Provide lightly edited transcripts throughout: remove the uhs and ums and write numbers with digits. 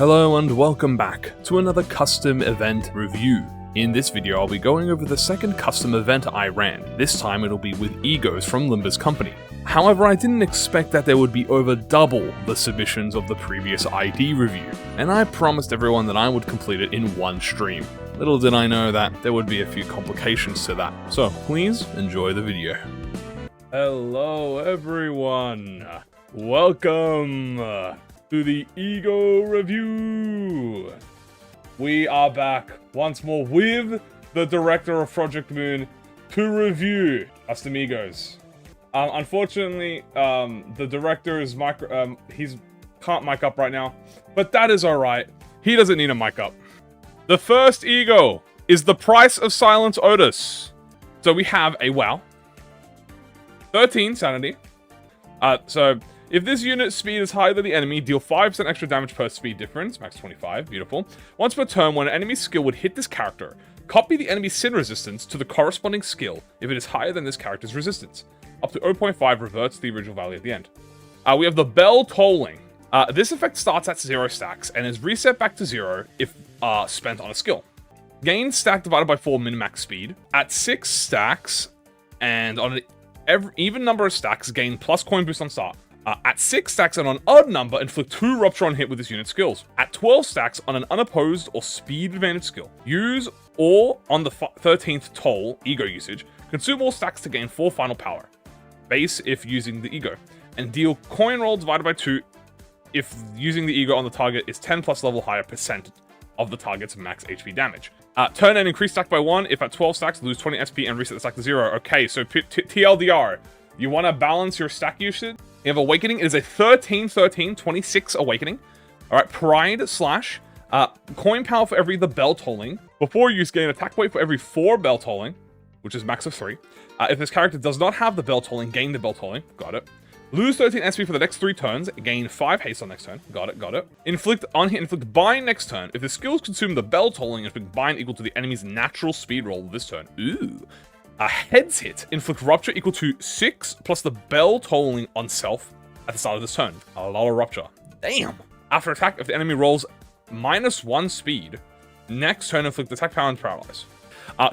Hello and welcome back to another custom event review. In this video I'll be going over the second custom event I ran. This time it'll be with E.G.Os from Limbus company. However, I didn't expect that there would be over double the submissions of the previous ID review, and I promised everyone that I would complete it in one stream. Little did I know that there would be a few complications to that, so please enjoy the video. Hello everyone! Welcome to the E.G.O review! We are back once more with the director of ProjectMoon to review custom E.G.Os. Unfortunately, the director is can't mic up right now, but that is alright. He doesn't need a mic up. The first E.G.O is the Price of Silence Otis. So we have a WoW, 13 sanity. So if this unit's speed is higher than the enemy, deal 5% extra damage per speed difference, max 25, beautiful. Once per turn, when an enemy skill would hit this character, copy the enemy's sin resistance to the corresponding skill if it is higher than this character's resistance. Up to 0.5 reverts the original value at the end. We have the Bell Tolling. This effect starts at 0 stacks and is reset back to 0 if spent on a skill. Gain stack divided by 4 min-max speed. At 6 stacks, and on an even number of stacks, gain plus coin boost on start. At 6 stacks and on an odd number, inflict 2 rupture on hit with this unit's skills. At 12 stacks on an unopposed or speed advantage skill. Use or on the 13th toll, E.G.O usage, consume all stacks to gain 4 final power. Base if using the E.G.O. And deal coin roll divided by 2 if using the E.G.O on the target is 10 plus level higher % of the target's max HP damage. Turn and increase stack by 1 if at 12 stacks, lose 20 SP and reset the stack to 0. Okay, so TLDR, you want to balance your stack usage? You have Awakening. It is a 13-13-26 Awakening. Alright, Pride slash coin power for every the Bell Tolling. Before use, gain attack weight for every 4 Bell Tolling, which is max of 3. If this character does not have the Bell Tolling, gain the Bell Tolling. Got it. Lose 13 SP for the next 3 turns. Gain 5 haste on next turn. Got it, got it. Inflict on hit, inflict bind next turn. If the skills consume the Bell Tolling, inflict bind equal to the enemy's natural speed roll this turn. Ooh. A heads hit. Inflict rupture equal to 6 plus the Bell Tolling on self at the start of this turn. A lot of rupture. Damn. After attack, if the enemy rolls -1 speed, next turn inflict attack power and paralyze.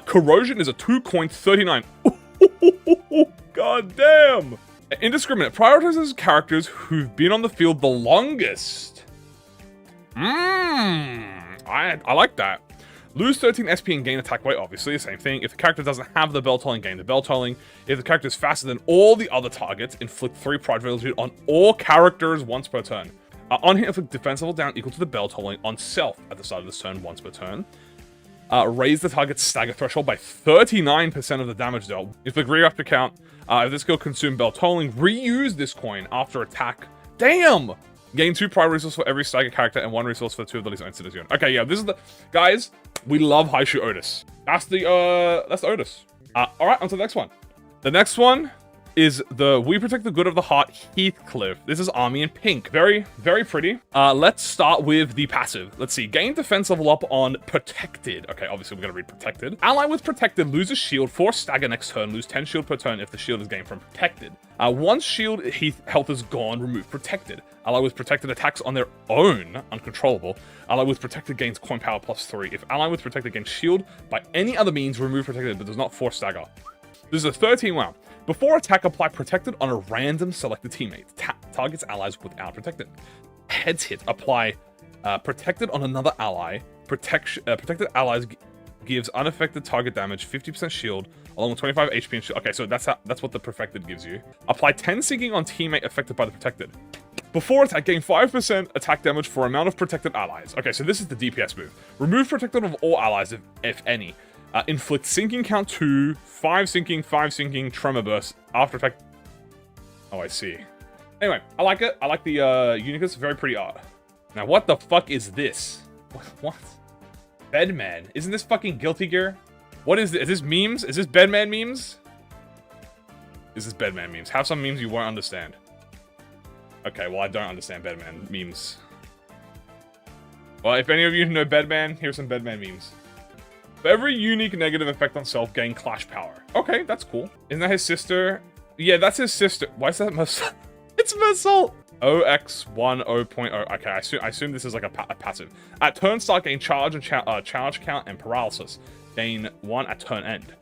Corrosion is a 2 coin 39. God damn. Indiscriminate. Prioritizes characters who've been on the field the longest. I like that. Lose 13 SP and gain attack weight, obviously, same thing. If the character doesn't have the Bell Tolling, gain the Bell Tolling. If the character is faster than all the other targets, inflict 3 Pride Velocity on all characters once per turn. On hit, inflict defense level down equal to the Bell Tolling on self at the start of this turn once per turn. Raise the target's stagger threshold by 39% of the damage dealt. Inflict re-up count. If this skill consume Bell Tolling, reuse this coin after attack. Damn! Gain 2 prior resource for every stagger character and 1 resource for 2 abilities owned to this unit. Okay, yeah, this is the... Guys, we love Haishu Otis. That's the Otis. Alright, on to the next one. The next one is the We Protect the Good of the Heart Heathcliff. This is Army in pink. Very, very pretty. Let's start with the passive. Let's see. Gain defense level up on Protected. Okay, obviously we're going to read Protected. Ally with Protected loses shield for stagger next turn. Lose 10 shield per turn if the shield is gained from Protected. Once shield health is gone, remove Protected. Ally with Protected attacks on their own, uncontrollable. Ally with Protected gains coin power plus 3. If ally with Protected gains shield by any other means, remove Protected but does not force stagger. This is a 13 WoW. Before attack, apply Protected on a random selected teammate. Targets allies without Protected. Heads hit. Apply Protected on another ally. Protected allies gives unaffected target damage, 50% shield, along with 25 HP and shield. Okay, so that's what the Perfected gives you. Apply 10 sinking on teammate affected by the Protected. Before attack, gain 5% attack damage for amount of Protected allies. Okay, so this is the DPS move. Remove Protected of all allies, if any. Inflict sinking count 2, 5 sinking, tremor burst after attack. Oh, I see. Anyway, I like it. I like the Unicus. Very pretty art. Now, what the fuck is this? What? Bedman. Isn't this fucking Guilty Gear? What is this? Is this memes? Is this Bedman memes? Is this Bedman memes? Have some memes you won't understand. Okay, well, I don't understand Bedman memes. Well, if any of you know Bedman, here's some Bedman memes. For every unique negative effect on self, gain Clash Power. Okay, that's cool. Isn't that his sister? Yeah, that's his sister. Why is that It's Massault. OX1 0.0. Okay, I assume this is like a passive. At turn start, gain charge and charge count and paralysis. Gain 1 at turn end.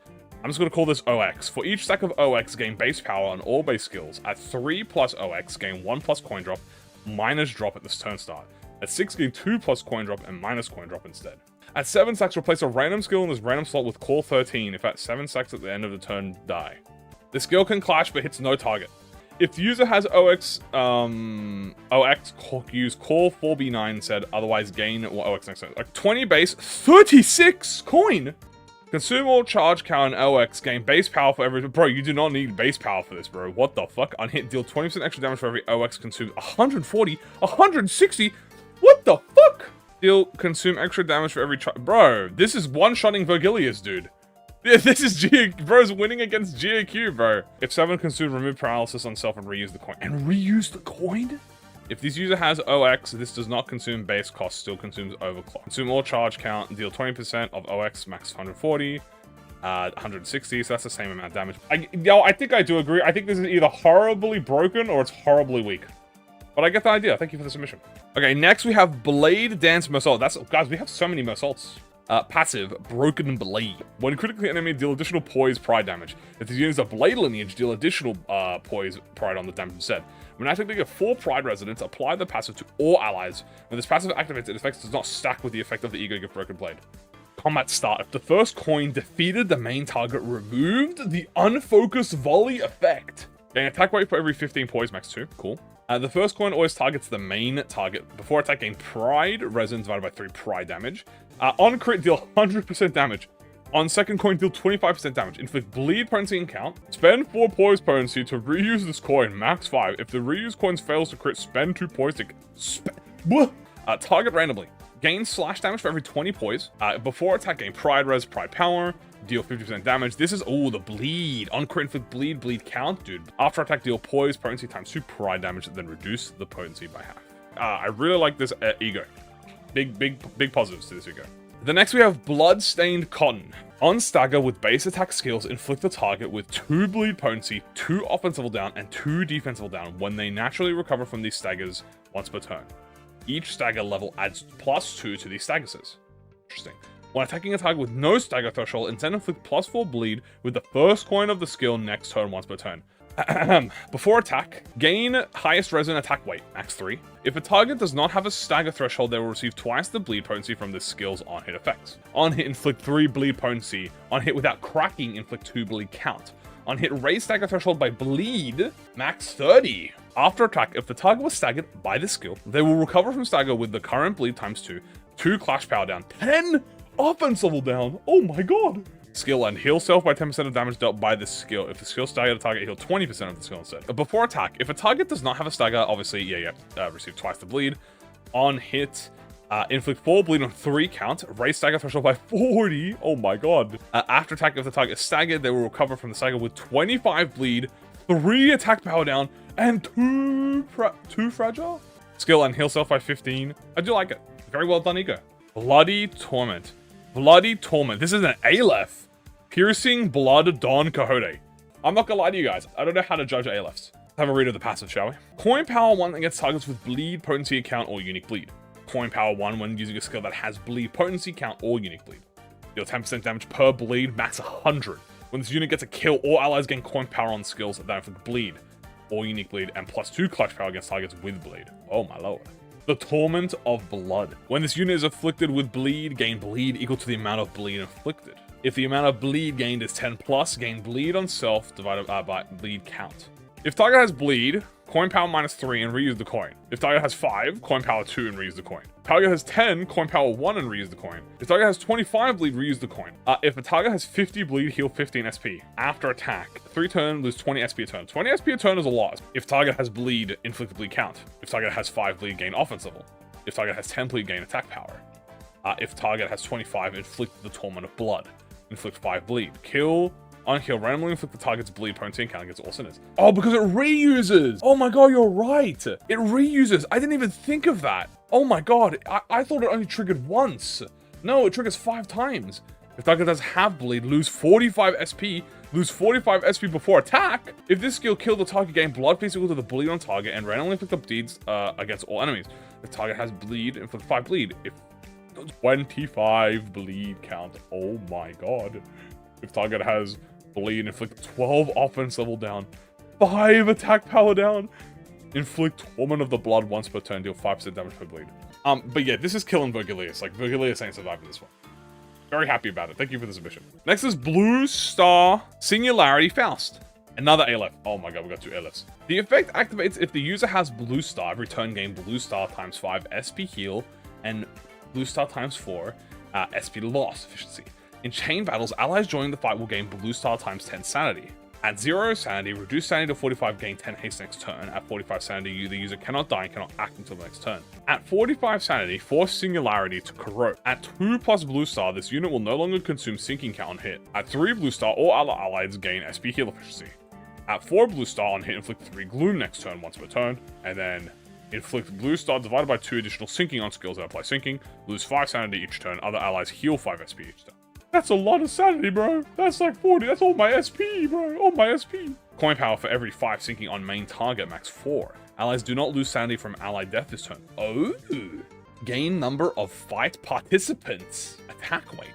I'm just going to call this OX. For each stack of OX, gain base power on all base skills. At 3 plus OX, gain 1 plus coin drop, minus drop at this turn start. At 6, gain 2 plus coin drop and minus coin drop instead. At 7 stacks, replace a random skill in this random slot with Core 13 if at 7 stacks at the end of the turn die. The skill can clash but hits no target. If the user has OX, use Core 4B9 instead, otherwise gain OX next turn. Like 20 base, 36 coin! Consume all charge count and OX, gain base power for every... Bro, you do not need base power for this, bro. What the fuck? Unhit, deal 20% extra damage for every OX consumed. 140? 160? What the fuck? Deal, consume extra damage for every... Bro, this is one-shotting Vergilius, dude. This is bro's winning against GAQ, bro. If 7 consume, remove paralysis on self and reuse the coin. And reuse the coin? If this user has OX, this does not consume base cost, still consumes overclock. Consume all charge count, deal 20% of OX, max 140, 160, so that's the same amount of damage. I think I do agree. I think this is either horribly broken or it's horribly weak. But I get the idea. Thank you for the submission. Okay, next we have Blade Dance Mersault. Guys, we have so many Mersaults. Passive, Broken Blade. When critically enemy, deal additional poise pride damage. If the unit is a blade lineage, deal additional poise pride on the damage instead. When actively get 4 pride resonance, apply the passive to all allies. When this passive activates, its effect does not stack with the effect of the E.G.O gift Broken Blade. Combat start. If the first coin defeated the main target, removed the unfocused volley effect. Gain attack rate for every 15 poise, max 2. Cool. The first coin always targets the main target. Before attack, gain pride resonance divided by 3 pride damage. On crit, deal 100% damage. On second coin, deal 25% damage. Inflict bleed potency and count. Spend 4 poise potency to reuse this coin, max 5. If the reuse coins fails to crit, spend 2 poise to... target randomly. Gain slash damage for every 20 poise. Before attack, gain pride res, pride power. Deal 50% damage. This is, the bleed. On crit, inflict bleed count, dude. After attack, deal poise potency times 2 pride damage, then reduce the potency by half. I really like this E.G.O. Big positives to this E.G.O. The next we have Bloodstained Cotton. On stagger with base attack skills, inflict the target with 2 bleed potency, 2 offensive down, and 2 defensive down when they naturally recover from these staggers once per turn. Each stagger level adds +2 to these staggers. Interesting. When attacking a target with no stagger threshold, instead inflict +4 bleed with the first coin of the skill next turn once per turn. Before attack, gain highest resonant attack weight, max 3. If a target does not have a stagger threshold, they will receive twice the bleed potency from this skill's on-hit effects. On hit, inflict 3 bleed potency. On hit without cracking, inflict 2 bleed count. On hit, raise stagger threshold by bleed, max 30. After attack, if the target was staggered by this skill, they will recover from stagger with the current bleed times 2, 2 clash power down, 10 offense level down. Oh my god. Skill and heal self by 10% of damage dealt by this skill. If the skill staggered a target, heal 20% of the skill instead. Before attack, if a target does not have a stagger, obviously, you receive twice the bleed. On hit, inflict 4 bleed on 3 count. Raise stagger threshold by 40. Oh my god. After attack, if the target is staggered, they will recover from the stagger with 25 bleed, 3 attack power down, and 2 fragile. Skill and heal self by 15. I do like it. Very well done, E.G.O. Bloody Torment. Bloody Torment. This is an Aleph. Piercing Blood Don Quixote. I'm not gonna lie to you guys. I don't know how to judge Alephs. Let's have a read of the passive, shall we? Coin power 1 against targets with bleed, potency, count, or unique bleed. Coin power 1 when using a skill that has bleed, potency, count, or unique bleed. Deal 10% damage per bleed, max 100. When this unit gets a kill, all allies gain coin power on skills that inflict bleed, or unique bleed, and +2 clutch power against targets with bleed. Oh my lord. The Torment of Blood. When this unit is afflicted with bleed, gain bleed equal to the amount of bleed inflicted. If the amount of bleed gained is 10 plus, gain bleed on self divided by bleed count. If target has bleed, coin power -3 and reuse the coin. If target has 5, coin power 2 and reuse the coin. Target has 10, coin power 1 and reuse the coin. If target has 25 bleed, reuse the coin. If a target has 50 bleed, heal 15 SP. After attack, 3 turn, lose 20 SP a turn. 20 SP a turn is a lot. If target has bleed, inflict the bleed count. If target has 5 bleed, gain offense level. If target has 10 bleed, gain attack power. If target has 25, inflict the Torment of Blood. Inflict 5 bleed. Kill, unkill, randomly inflict the target's bleed potency and count against all sinners. Oh, because it reuses! Oh my god, you're right! It reuses! I didn't even think of that! Oh my god, I thought it only triggered once! No, it triggers 5 times. If target does half bleed, lose 45 SP Lose 45 SP before attack. If this skill killed the target, gain blood piece equal to the bleed on target and randomly inflict up bleeds against all enemies. If target has bleed, inflict 5 bleed. If 25 bleed count. Oh my god. If target has bleed, inflict 12 offense level down, 5 attack power down. Inflict Torment of the Blood once per turn, deal 5% damage per bleed. But yeah, this is killing Vergilius. Like, Vergilius ain't surviving this one. Very happy about it. Thank you for the submission. Next is Blue Star Singularity Faust. Another ALF. Oh my god, we got 2 ALFs. The effect activates if the user has Blue Star. Every turn gain Blue Star times 5 SP heal and Blue Star times 4 SP loss efficiency. In chain battles, allies joining the fight will gain Blue Star times 10 sanity. At 0 sanity, reduce sanity to 45, gain 10 haste next turn. At 45 sanity, the user cannot die and cannot act until the next turn. At 45 sanity, force Singularity to corrode. At 2 plus Blue Star, this unit will no longer consume sinking count on hit. At 3 Blue Star, all allies gain SP heal efficiency. At 4 Blue Star, on hit, inflict 3 Gloom next turn once per turn. And then inflict Blue Star divided by 2 additional sinking on skills that apply sinking. Lose 5 sanity each turn. Other allies heal 5 SP each turn. That's a lot of sanity, bro. That's like 40. That's all my SP, bro. All my SP. Coin power for every 5 sinking on main target, max 4. Allies do not lose sanity from ally death this turn. Oh. Gain number of fight participants. Attack weight.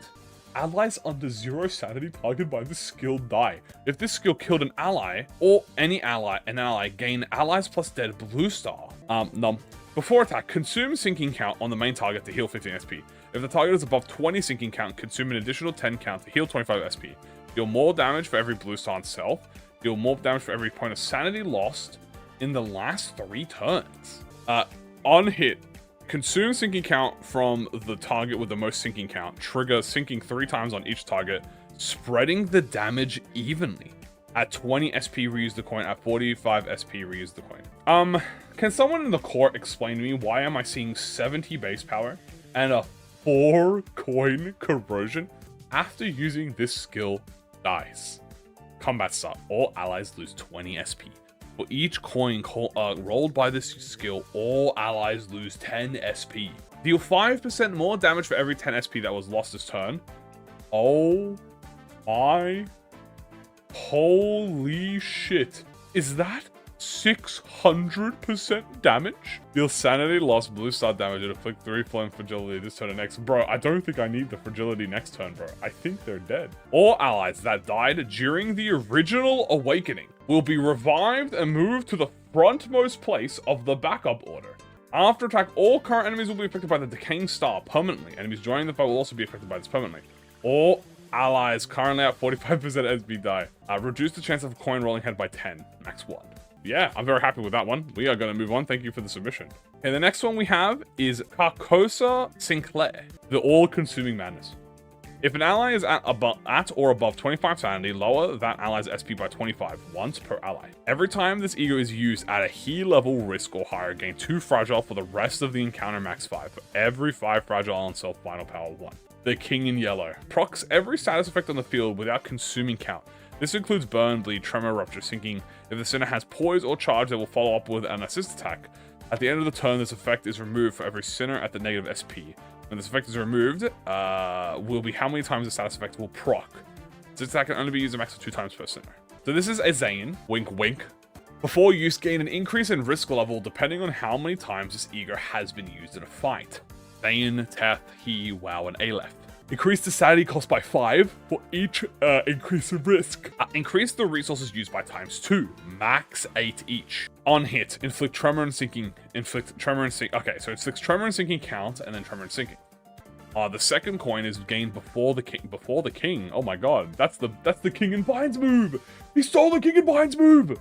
Allies under 0 sanity targeted by the skill die. If this skill killed an ally, or an ally, gain allies plus dead Blue Star. Before attack, consume sinking count on the main target to heal 15 SP. If the target is above 20 sinking count, consume an additional 10 count to heal 25 SP. Deal more damage for every Blue Star on self. Deal more damage for every point of sanity lost in the last 3 turns. On hit, consume sinking count from the target with the most sinking count. Trigger sinking 3 times on each target, spreading the damage evenly. At 20 SP, reuse the coin. At 45 SP, reuse the coin. Can someone in the court explain to me why am I seeing 70 base power and a 4 coin corrosion after using this skill dice? Combat start. All allies lose 20 SP. For each coin rolled by this skill, all allies lose 10 SP. Deal 5% more damage for every 10 SP that was lost this turn. Oh my holy shit. Is that 600% damage? Deal sanity loss, Blue Star damage, and inflict 3 flame fragility this turn and next. Bro, I don't think I need the fragility next turn, bro. I think they're dead. All allies that died during the original awakening will be revived and moved to the frontmost place of the backup order. After attack, all current enemies will be affected by the decaying star permanently. Enemies joining the fight will also be affected by this permanently. All allies currently at 45% SP die. Reduce the chance of a coin rolling head by 10, max 1. Yeah, I'm very happy with that one. We are going to move on. Thank you for the submission. Okay, the next one we have is Carcosa Sinclair, the all-consuming madness. If an ally is at or above 25 sanity, lower that ally's SP by 25 once per ally. Every time this E.G.O is used at a he level risk or higher, gain 2 fragile for the rest of the encounter, max 5. For every 5 fragile on self, final power 1. The King in Yellow. Procs every status effect on the field without consuming count. This includes burn, bleed, tremor, rupture, sinking. If the sinner has poise or charge, they will follow up with an assist attack. At the end of the turn, this effect is removed for every sinner at the negative SP. When this effect is removed, will be how many times the status effect will proc. This attack can only be used a max of 2 times per sinner. So this is a Zane, wink wink. Before use, gain an increase in risk level depending on how many times this E.G.O has been used in a fight. Zane, Teth, He, Wow, and Aleph. Increase the sanity cost by 5 for each increase in risk. Increase the resources used by times 2, max 8 each. On hit, inflict tremor and sinking. Okay, so it's tremor and sinking count, and then tremor and sinking. The second coin is gained before the king. Oh my god, that's the King in Binds move. He stole the King in Binds move.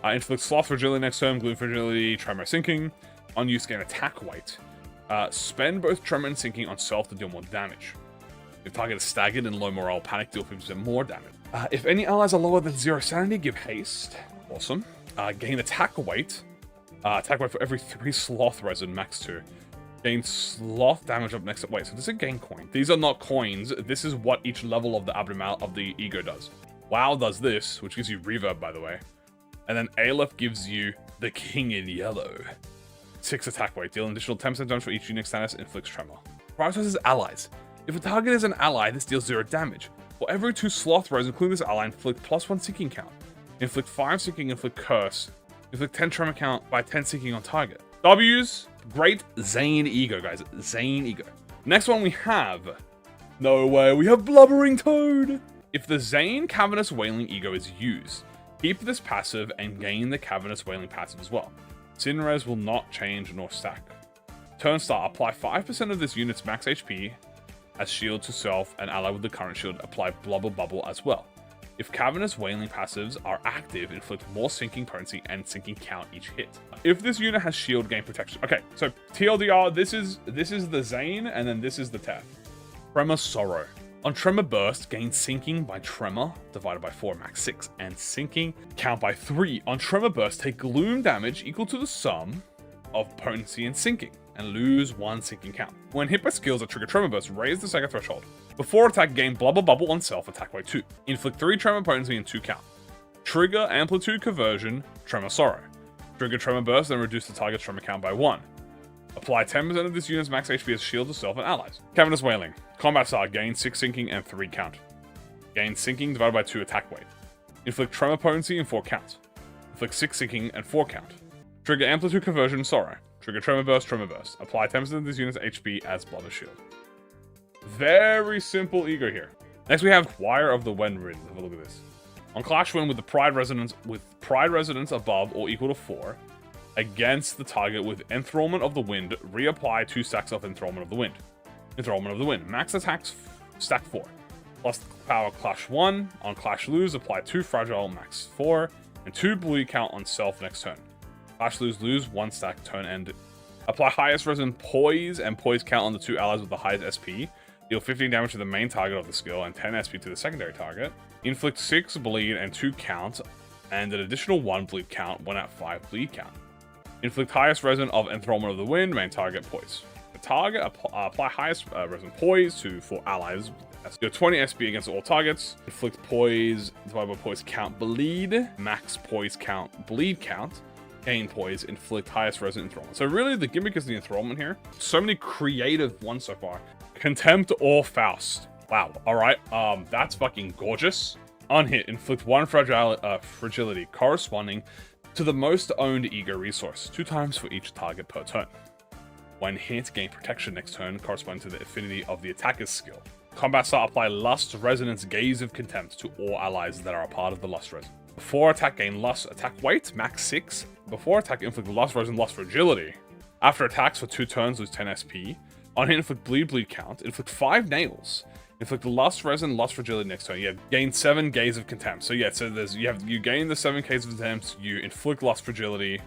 Inflict sloth fragility next turn, gloom fragility, tremor sinking. On use, gain attack weight. Spend both tremor and sinking on self to deal more damage. If target is staggered and low morale, panic, deal 50% more damage. If any allies are lower than 0 sanity, give haste. Awesome. Gain attack weight. Attack weight for every 3 sloth resin, max 2. Gain sloth damage up next. Wait, so this is a gain coin. These are not coins. This is what each level of the abnormal of the E.G.O does. WoW does this, which gives you reverb, by the way. And then Aleph gives you the King in Yellow. 6 attack weight. Deal an additional 10% damage for each unique status. Inflicts tremor. Prioritizes allies. If a target is an ally, this deals 0 damage. For every 2 sloth rays, including this ally, inflict +1 sinking count. Inflict 5 sinking, inflict curse. Inflict 10 tremor count by 10 sinking on target. W's, great Zane E.G.O, guys. Zane E.G.O. Next one we have... No way, we have Blubbering Toad! If the Zane Cavernous Wailing E.G.O is used, keep this passive and gain the Cavernous Wailing passive as well. Sinres will not change nor stack. Turn start, apply 5% of this unit's max HP as shield to self and ally with the current shield, apply Blubber Bubble as well. If Cavernous Wailing passives are active, inflict more sinking potency and sinking count each hit. If this unit has shield, gain protection. Okay, so TLDR, this is the Zane, and then this is the Tef. Tremor Sorrow. On Tremor Burst, gain sinking by Tremor, divided by 4, max 6, and sinking count by 3. On Tremor Burst, take gloom damage equal to the sum of potency and sinking, and lose 1 sinking count. When hit by skills that trigger Tremor Burst, raise the Sega threshold. Before attack, gain Blubber Bubble on self, attack by 2. Inflict 3 Tremor potency and 2 count. Trigger Amplitude Conversion, Tremor Sorrow. Trigger Tremor Burst, and reduce the target's Tremor count by 1. Apply 10% of this unit's max HP as shield to self and allies. Cavernous Wailing. Combat start, gain 6 sinking and 3 count. Gain sinking divided by 2 attack weight. Inflict Tremor potency and 4 count. Inflict 6 sinking and 4 count. Trigger Amplitude Conversion, Sorrow. Trigger Tremor Burst, Tremor Burst. Apply 10% of this unit's HP as Blubber Shield. Very simple E.G.O here. Next we have Choir of the Wind Ridden. Have a look at this. On Clash Wind with the Pride Resonance above or equal to 4, against the target with Enthrallment of the Wind, reapply 2 stacks of Enthrallment of the Wind. Enthrallment of the Wind. Max attacks stack 4. Plus power Clash 1. On Clash Lose, apply 2 Fragile max 4, and 2 bleed count on self next turn. Clash lose 1 stack turn end. Apply highest resin Poise and Poise count on the 2 allies with the highest SP. Deal 15 damage to the main target of the skill and 10 SP to the secondary target. Inflict 6 bleed and 2 count, and an additional 1 bleed count when at 5 bleed count. Inflict highest resin of Enthrallment of the Wind, main target Poise. The target, apply highest resin Poise for allies. Deal 20 SP against all targets. Inflict Poise, divided by Poise count bleed. Max Poise count bleed count. Gain Poise, inflict highest resin Enthrallment. So really the gimmick is the Enthrallment here. So many creative ones so far. Contempt or Faust. Wow, alright. That's fucking gorgeous. On hit, inflict 1 fragility corresponding to the most owned E.G.O resource, 2 times for each target per turn. When hit, gain protection next turn, corresponding to the affinity of the attacker's skill. Combat start, apply Lust Resonance Gaze of Contempt to all allies that are a part of the Lust Resin. Before attack, gain Lust attack weight, max 6. Before attack, inflict Lust Resin, Lust Fragility. After attacks for 2 turns, lose 10 SP. On hit, inflict bleed count, inflict 5 nails. Inflict Lust Resin, Lust Fragility next turn. You gain 7 Gaze of Contempt. So yeah, so there's you gain the 7 Gaze of Contempt, you inflict Lust Fragility,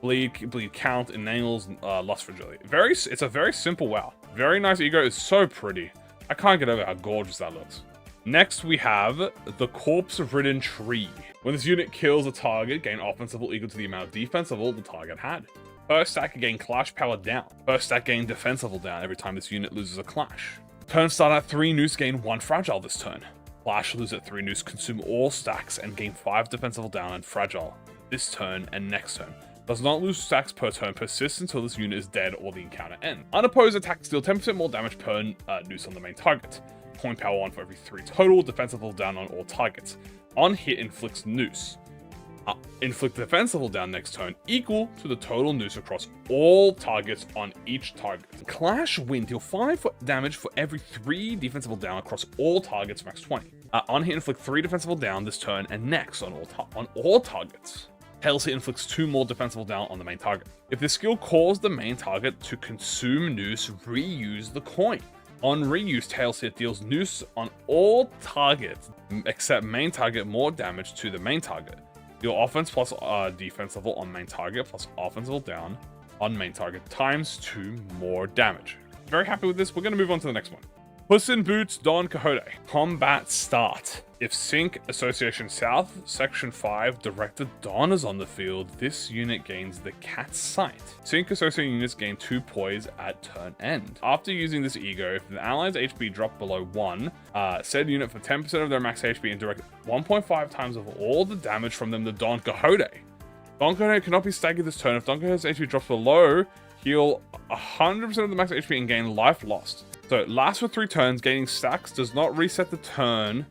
bleed count, and nails Lust Fragility. It's a very simple WoW. Very nice E.G.O. It's so pretty. I can't get over how gorgeous that looks. Next we have the Corpse-Ridden Tree. When this unit kills a target, gain offensive equal to the amount of defensive the target had. First stack, gain Clash Power down. First stack, gain defensive down every time this unit loses a Clash. Turn start at 3 Noose, gain 1 Fragile this turn. Clash lose at 3 Noose, consume all stacks and gain 5 defensive down and Fragile this turn and next turn. Does not lose stacks per turn, persists until this unit is dead or the encounter ends. Unopposed attacks deal 10% more damage per Noose on the main target. Point power 1 for every 3 total, defensive down on all targets. On hit, inflicts Noose. Inflict defensive down next turn equal to the total Noose across all targets on each target. Clash Wind, deal 5 damage for every 3 defensive down across all targets, max 20. On hit, inflict 3 defensive down this turn and next on all targets. Tails hit inflicts 2 more defensive down on the main target. If the skill calls the main target to consume Noose, reuse the coin. On reuse, Tails hit deals Noose on all targets except main target more damage to the main target. Deal offense plus defense level on main target plus offense level down on main target times 2 more damage. Very happy with this. We're going to move on to the next one. Puss in Boots Don Quixote. Combat start. If Sync Association South, Section 5, Director Don is on the field, this unit gains the Cat's Sight. Sync Association units gain 2 poise at turn end. After using this E.G.O, if the allies' HP drop below 1, said unit for 10% of their max HP and direct 1.5 times of all the damage from them to Don Quixote. Don Quixote cannot be staggered this turn. If Don Quixote's HP drops below, heal 100% of the max HP and gain life lost. So lasts for 3 turns, gaining stacks, does not reset the turn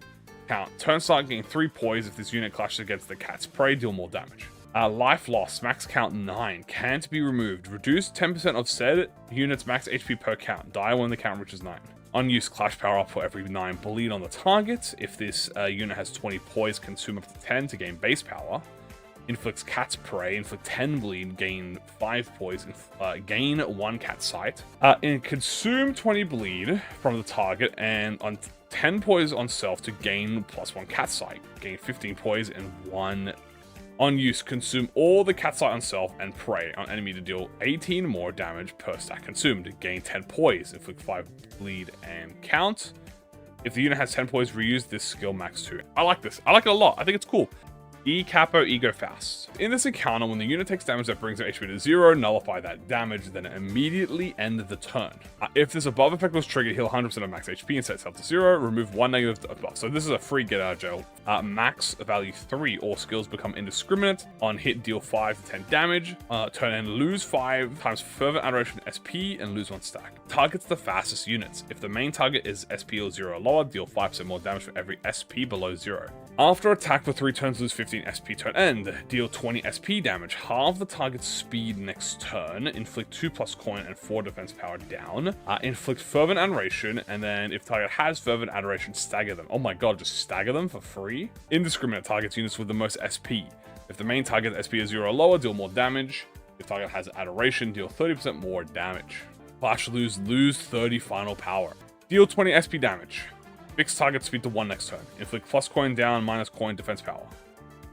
count. Turn start, gain 3 poise if this unit clashes against the cat's prey, deal more damage. Life loss, max count 9, can't be removed. Reduce 10% of said unit's max HP per count. Die when the count reaches 9. Unused clash power up for every 9 bleed on the target. If this unit has 20 poise, consume up to 10 to gain base power. Inflicts cat's prey, inflict 10 bleed, gain 5 poise, gain 1 cat sight. And consume 20 bleed from the target, and on 10 poise on self to gain +1 cat sight. Gain 15 poise and 1 unused. Consume all the cat sight on self and prey on enemy to deal 18 more damage per stack consumed. Gain 10 poise, inflict 5 bleed and count. If the unit has 10 poise, reuse this skill max 2. I like this. I like it a lot. I think it's cool. E.G.O fast. In this encounter, when the unit takes damage that brings their HP to 0, nullify that damage, then immediately end the turn. If this above effect was triggered, heal 100% of max HP and set itself to 0, remove 1 negative buff. So this is a free get out of jail. Max value 3, all skills become indiscriminate. On hit, deal 5 to 10 damage. Turn end, lose 5 times fervent adoration SP and lose 1 stack. Targets the fastest units. If the main target is SP or 0 or lower, deal 5% more damage for every SP below 0. After attack for 3 turns, lose 15 SP turn end. Deal 20 SP damage. Halve the target's speed next turn. Inflict 2+ coin and 4 defense power down. Inflict fervent adoration, and then if target has fervent adoration, stagger them. Oh my god, just stagger them for free? Indiscriminate targets units with the most SP. If the main target SP is 0 or lower, deal more damage. If target has adoration, deal 30% more damage. Clash lose 30 final power. Deal 20 SP damage. Fix target speed to 1 next turn. Inflict + coin down, - coin defense power.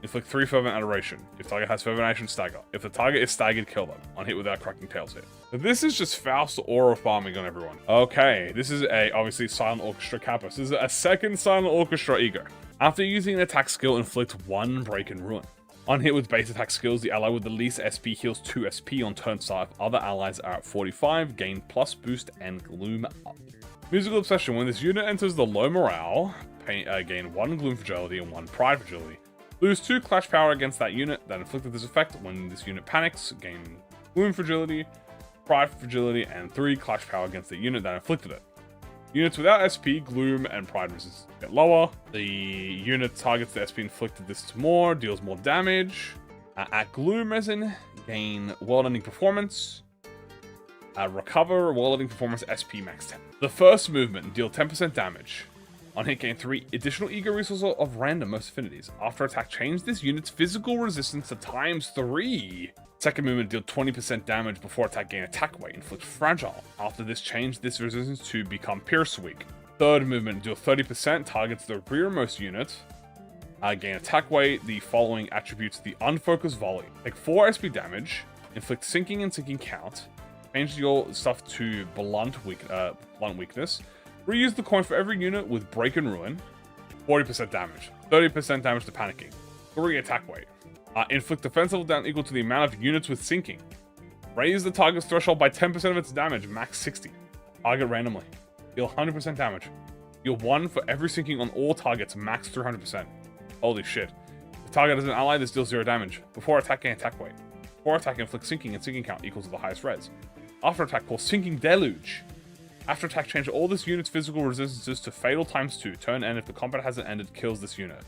Inflict 3 fervent adoration. If target has fervent adoration, stagger. If the target is staggered, kill them. On hit without cracking tails hit. This is just Faust aura farming on everyone. Okay, this is obviously Silent Orchestra Kappa. This is a second Silent Orchestra E.G.O. After using an attack skill, inflict 1 break and ruin. On hit with base attack skills, the ally with the least SP heals 2 SP on turn start. If other allies are at 45, gain plus boost and gloom up. Musical Obsession. When this unit enters the low morale, gain 1 gloom fragility and 1 pride fragility. Lose 2 clash power against that unit that inflicted this effect. When this unit panics, gain gloom fragility, pride fragility, and 3 clash power against the unit that inflicted it. Units without SP, gloom, and pride resistance get lower. The unit targets the SP inflicted this to more, deals more damage. At gloom resin, gain world-ending performance. Recover world-ending performance SP max 10. The first movement, deal 10% damage. On hit, gain 3 additional E.G.O resources of random most affinities. After attack, change this unit's physical resistance to ×3. Second movement, deal 20% damage before attack, gain attack weight, inflict fragile. After this, change this resistance to become pierce weak. Third movement, deal 30%, targets the rearmost unit. Gain attack weight, the following attributes: the unfocused volley. Take 4 SP damage, inflict sinking and sinking count. Change your stuff to blunt weakness. Reuse the coin for every unit with break and ruin. 40% damage. 30% damage to panicking. 3 attack weight. Inflict defense level down equal to the amount of units with sinking. Raise the target's threshold by 10% of its damage, max 60. Target randomly. Deal 100% damage. Deal 1 for every sinking on all targets, max 300%. Holy shit. The target has an ally, this deals 0 damage. Before attack, gain attack weight. Before attack, inflict sinking and sinking count equals to the highest res. After attack, call Sinking Deluge. After attack, change all this unit's physical resistances to Fatal ×2. Turn end, if the combat hasn't ended, kills this unit.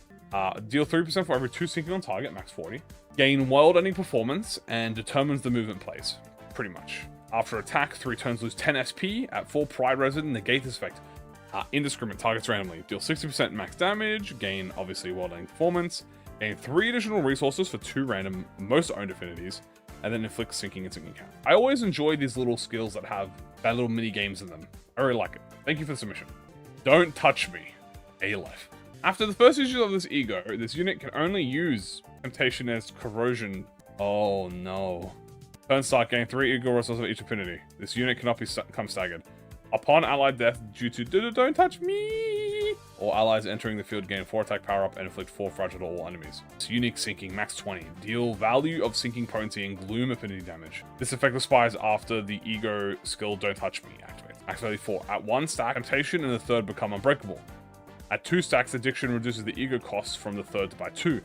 Deal 3% for every 2 sinking on target, max 40. Gain world-ending performance and determines the movement place. Pretty much. After attack, 3 turns, lose 10 SP. At full pride resin, negate this effect. Indiscriminate, targets randomly. Deal 60% max damage. Gain, obviously, world-ending performance. Gain 3 additional resources for 2 random most owned affinities. And then inflict sinking and sinking count. I always enjoy these little skills that have that little mini games in them. I really like it. Thank you for the submission. Don't touch me. A-Life. After the first issue of this E.G.O, this unit can only use Temptation as Corrosion. Oh no. Turn start, gain 3 E.G.O resources of each affinity. This unit cannot become staggered. Upon allied death due to don't touch me, or allies entering the field gain 4 attack power up and inflict 4 fragile to all enemies. It's unique sinking, max 20. Deal value of sinking potency and gloom affinity damage. This effect expires after the E.G.O skill Don't Touch Me activates. Max value 4. At 1 stack, Temptation and the third become unbreakable. At 2 stacks, Addiction reduces the E.G.O costs from the third by 2.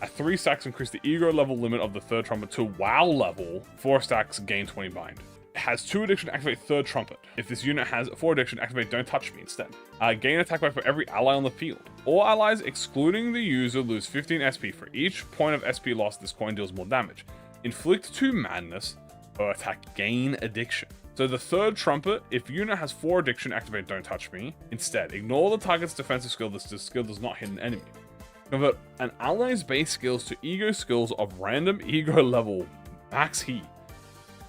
At 3 stacks, increase the E.G.O level limit of the third trumpet to WoW level. 4 stacks, gain 20 bind. Has 2 addiction, activate third trumpet. If this unit has 4 addiction, activate don't touch me instead. Gain attack by for every ally on the field. All allies excluding the user lose 15 SP. For each point of SP lost, this coin deals more damage. Inflict 2 madness or attack gain addiction. So the third trumpet, if unit has 4 addiction, activate don't touch me instead. Ignore the target's defensive skill. This skill does not hit an enemy. Convert an ally's base skills to E.G.O skills of random E.G.O level max heat.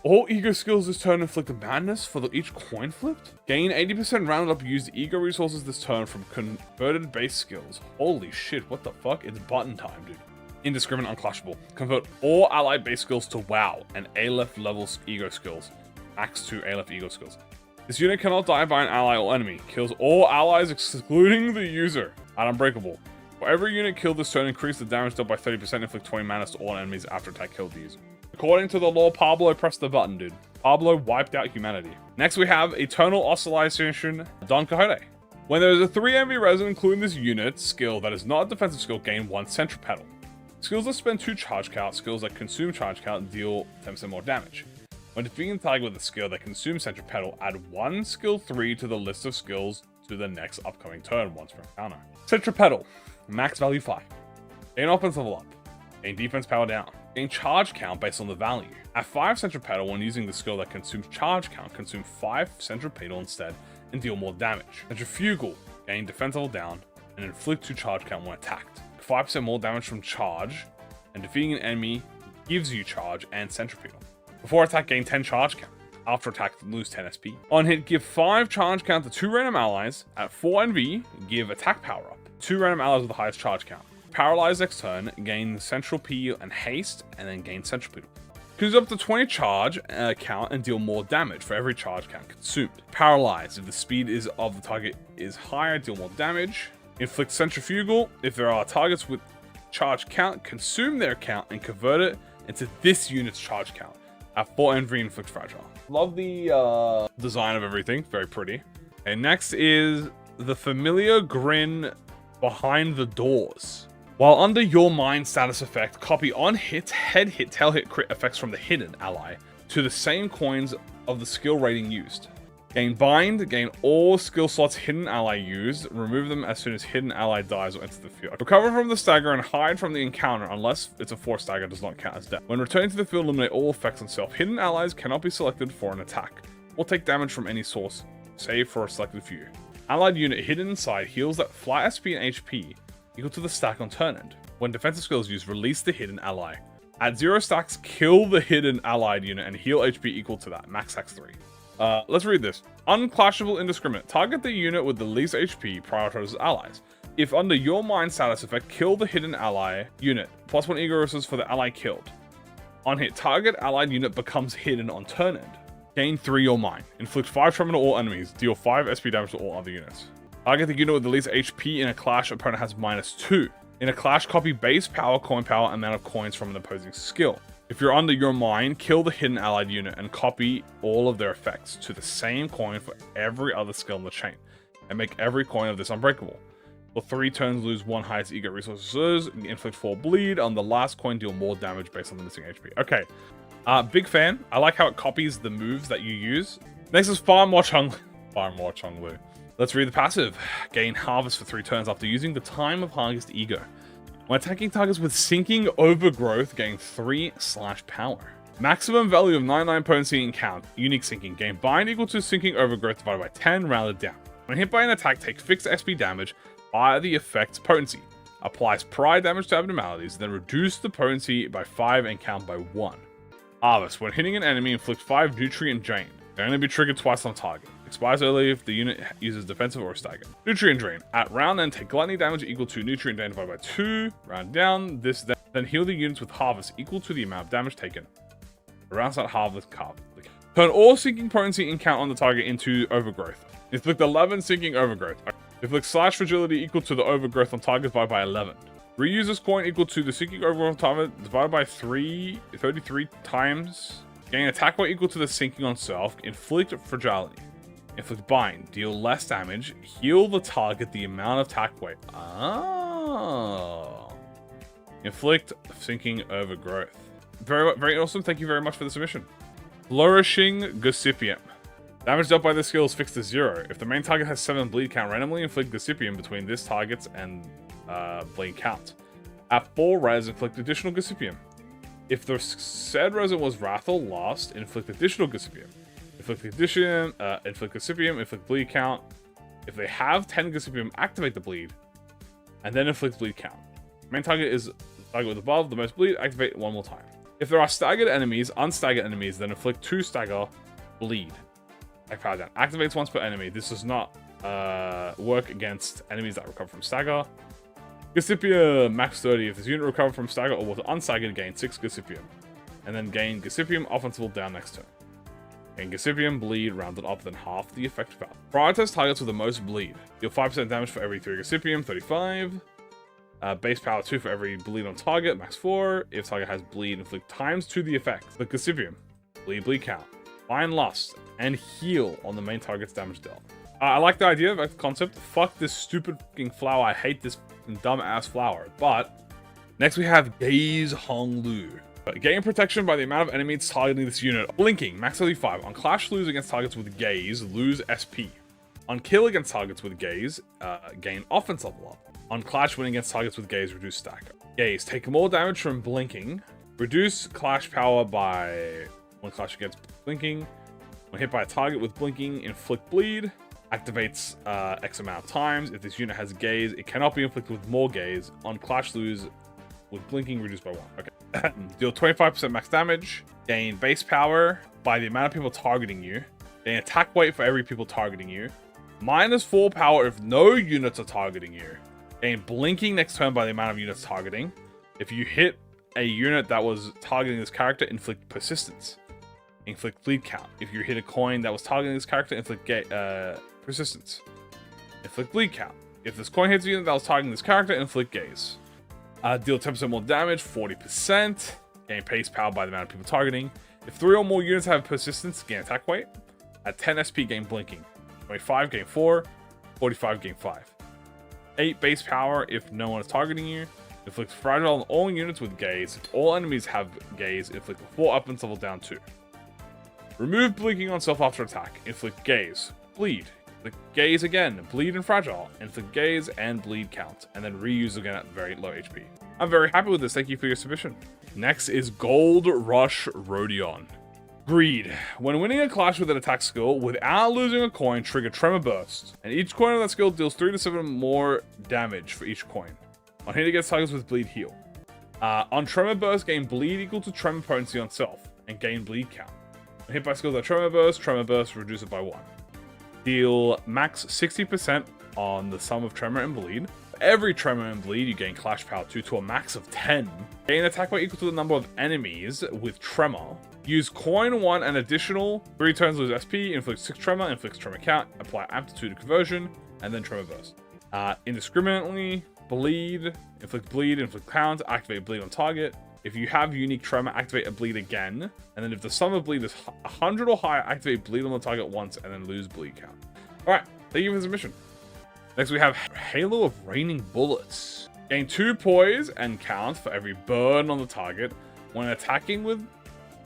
All E.G.O skills this turn inflict a madness for each coin flipped. Gain 80% rounded up used E.G.O resources this turn from converted base skills. Holy shit, what the fuck? It's button time, dude. Indiscriminate unclashable. Convert all allied base skills to WoW and Aleph level E.G.O skills. Max 2 Aleph E.G.O skills. This unit cannot die by an ally or enemy. Kills all allies excluding the user. At Unbreakable. For every unit killed this turn, increase the damage dealt by 30%, inflict 20 madness to all enemies after attack killed the user. According to the law, Pablo pressed the button, dude. Pablo wiped out humanity. Next we have Eternal Oscillation Don Quixote. When there is a 3 enemy resin, including this unit skill that is not a defensive skill, gain 1 centripetal. Skills that spend 2 charge count, skills that consume charge count, deal 10% more damage. When defeating a target with a skill that consumes centripetal, add 1 skill 3 to the list of skills to the next upcoming turn once per encounter. Centripetal, max value 5. Gain offense level up. Gain defense power down. Gain charge count based on the value. At 5 centripetal, when using the skill that consumes charge count, consume 5 centripetal instead and deal more damage. Centrifugal, gain defense level down and inflict 2 charge count when attacked. 5% more damage from charge, and defeating an enemy gives you charge and centripetal. Before attack, gain 10 charge count. After attack, lose 10 SP. On hit, give 5 charge count to 2 random allies. At 4 NV, give attack power up. 2 random allies with the highest charge count. Paralyze next turn, gain central P and haste, and then gain centripetal. Consumes up to 20 charge count and deal more damage for every charge count consumed. Paralyze, if the speed of the target is higher, deal more damage. Inflict centrifugal, if there are targets with charge count, consume their count and convert it into this unit's charge count. At 4 NV, inflict fragile. Love the design of everything, very pretty. And next is the familiar grin behind the doors. While under your mind status effect, copy on hit, head hit, tail hit, crit effects from the hidden ally to the same coins of the skill rating used. Gain bind, gain all skill slots hidden ally used, remove them as soon as hidden ally dies or enters the field. Recover from the stagger and hide from the encounter unless it's a forced stagger, does not count as death. When returning to the field, eliminate all effects on self. Hidden allies cannot be selected for an attack or take damage from any source, save for a selected few. Allied unit hidden inside heals that flat SP and HP equal to the stack on turn end. When defensive skills used, release the hidden ally. At 0 stacks, kill the hidden allied unit and heal HP equal to that, max X 3. Let's read this. Unclashable indiscriminate. Target the unit with the least HP, prioritize allies. If under your mind status effect, kill the hidden ally unit. +1 ego resources for the ally killed. On hit, target allied unit becomes hidden on turn end. Gain 3 your mind. Inflict 5 trauma to all enemies. Deal 5 SP damage to all other units. Target the unit with the least HP in a clash, opponent has -2. In a clash, copy base power, coin power, amount of coins from an opposing skill. If you're under your mind, kill the hidden allied unit and copy all of their effects to the same coin for every other skill in the chain, and make every coin of this unbreakable. For 3 turns, lose 1 highest ego resources, inflict 4 bleed. On the last coin, deal more damage based on the missing HP. Okay, big fan. I like how it copies the moves that you use. Next is Far More Chonglu. Let's read the passive. Gain Harvest for 3 turns after using the Time of Harvest Ego. When attacking targets with Sinking Overgrowth, gain 3/power. Maximum value of 99 potency and count. Unique Sinking. Gain bind equal to Sinking Overgrowth divided by 10, rounded down. When hit by an attack, take fixed SP damage by the effect's potency. Applies pry damage to abnormalities, then reduce the potency by 5 and count by 1. Harvest. When hitting an enemy, inflict 5 nutrient drain. They only be triggered twice on target. Expires early if the unit uses defensive or stagger. Nutrient drain. At round end, take gluttony damage equal to nutrient drain divided by 2. Round down. This then heal the units with harvest equal to the amount of damage taken. Round start harvest carve. Turn all sinking potency and count on the target into overgrowth. Inflict 11 sinking overgrowth. Inflict slash fragility equal to the overgrowth on target divided by 11. Reuse this coin equal to the sinking overgrowth on target divided by 33 times. Gain attack weight equal to the sinking on self. Inflict fragility. Inflict bind. Deal less damage. Heal the target the amount of attack weight. Oh. Inflict sinking overgrowth. Very, very awesome. Thank you very much for the submission. Flourishing Gossipium. Damage dealt by this skill is fixed to 0. If the main target has 7 bleed count, randomly inflict Gossipium between this target's and bleed count. At 4 res, inflict additional Gossipium. If the said resin was Wrath or Lost, inflict additional Gossipium. Inflict addition, inflict Gossipium, inflict bleed count. If they have 10 Gossipium, activate the bleed, and then inflict bleed count. Main target is target with above, the most bleed, activate it 1 more time. If there are staggered enemies, unstaggered enemies, then inflict 2 stagger bleed. Like power down. Activates once per enemy. This does not work against enemies that recover from stagger. Gossipium, max 30. If this unit recovered from stagger or was unstaggered, gain 6 Gossipium. And then gain Gossipium offensive down next turn. Gain Gossipium bleed rounded up, then half the effective value. Prioritize targets with the most bleed. Deal 5% damage for every 3 Gossipium, 35. Base power 2 for every bleed on target, max 4. If target has bleed, inflict times 2 the effect. The Gossipium, bleed count. Find Lust, and heal on the main target's damage dealt. I like the idea of the concept. Fuck this stupid fucking flower. I hate this dumb ass flower. But next we have Gaze Honglu. Gain protection by the amount of enemies targeting this unit. Blinking, max 35. On Clash, lose against targets with Gaze, lose SP. On Kill against targets with Gaze, gain offense level up. On Clash, win against targets with Gaze, reduce stack. Gaze, take more damage from Blinking. Reduce Clash power by one Clash against Blinking. When hit by a target with Blinking, inflict bleed. Activates X amount of times. If this unit has Gaze, it cannot be inflicted with more Gaze. On Clash, lose with Blinking, reduced by 1. Okay. Deal 25% max damage. Gain base power by the amount of people targeting you. Gain attack weight for every people targeting you. Minus 4 power if no units are targeting you. Gain blinking next turn by the amount of units targeting. If you hit a unit that was targeting this character, inflict persistence. Inflict bleed count. If you hit a coin that was targeting this character, inflict persistence. Inflict bleed count. If this coin hits a unit that was targeting this character, inflict gaze. Deal 10% more damage, 40%. Gain pace power by the amount of people targeting. If 3 or more units have persistence, gain attack weight. At 10 SP, gain blinking. 25, gain 4. 45, gain 5. 8 base power if no one is targeting you. Inflict fragile on all units with gaze. If all enemies have gaze, inflict 4 offense level down 2. Remove blinking on self after attack. Inflict gaze. Bleed. Inflict gaze again. Bleed and fragile. Inflict gaze and bleed count. And then reuse again at very low HP. I'm very happy with this. Thank you for your submission. Next is Gold Rush Rodion. Greed. When winning a clash with an attack skill, without losing a coin, trigger Tremor Burst. And each coin of that skill deals 3 to 7 more damage for each coin. On hit against targets with bleed, heal. On Tremor Burst, gain bleed equal to Tremor potency on self. And gain bleed count. When hit by skills like Tremor Burst reduce it by 1. Deal max 60% on the sum of Tremor and Bleed. For every Tremor and Bleed, you gain Clash Power 2 to a max of 10. Gain attack weight equal to the number of enemies with Tremor. Use coin 1 and additional 3 turns lose SP, inflicts 6 Tremor, inflicts Tremor count, apply Amplitude Conversion, and then Tremor Burst. Indiscriminately, Bleed, inflict count, activate Bleed on target. If you have unique Tremor, activate a Bleed again. And then if the sum of Bleed is 100 or higher, activate Bleed on the target once and then lose Bleed count. Alright, thank you for the submission. Next we have Halo of Raining Bullets. Gain 2 poise and count for every burn on the target. When attacking with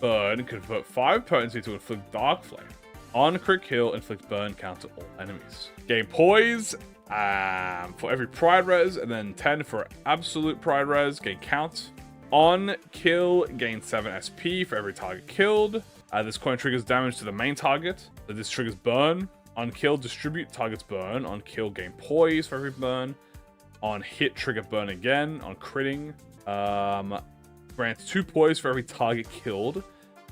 burn, convert 5 potency to inflict Dark Flame. On crit kill, inflict burn count to all enemies. Gain poise for every pride res, and then 10 for absolute pride res. Gain count. On kill, gain 7 SP for every target killed. This coin triggers damage to the main target. So this triggers burn. On kill, distribute target's burn. On kill, gain poise for every burn. On hit, trigger burn again. On critting, grants 2 poise for every target killed.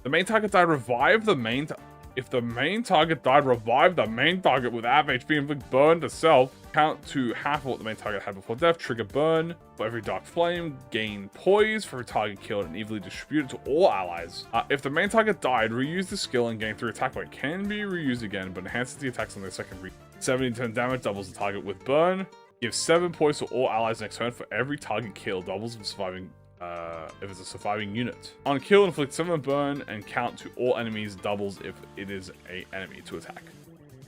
The main target died, revive the main if the main target died, revive the main target with half HP, inflict burn to self. Count to half of what the main target had before death. Trigger burn for every dark flame. Gain poise for every target killed and evenly distribute it to all allies. If the main target died, reuse the skill and gain 3 attack weight. Can be reused again, but enhances the attacks on their second read. 70 damage, doubles the target with burn. Give 7 poise to all allies next turn for every target killed. Doubles if surviving. If it's a surviving unit. On kill, inflict 7 burn and count to all enemies, doubles if it is an enemy to attack.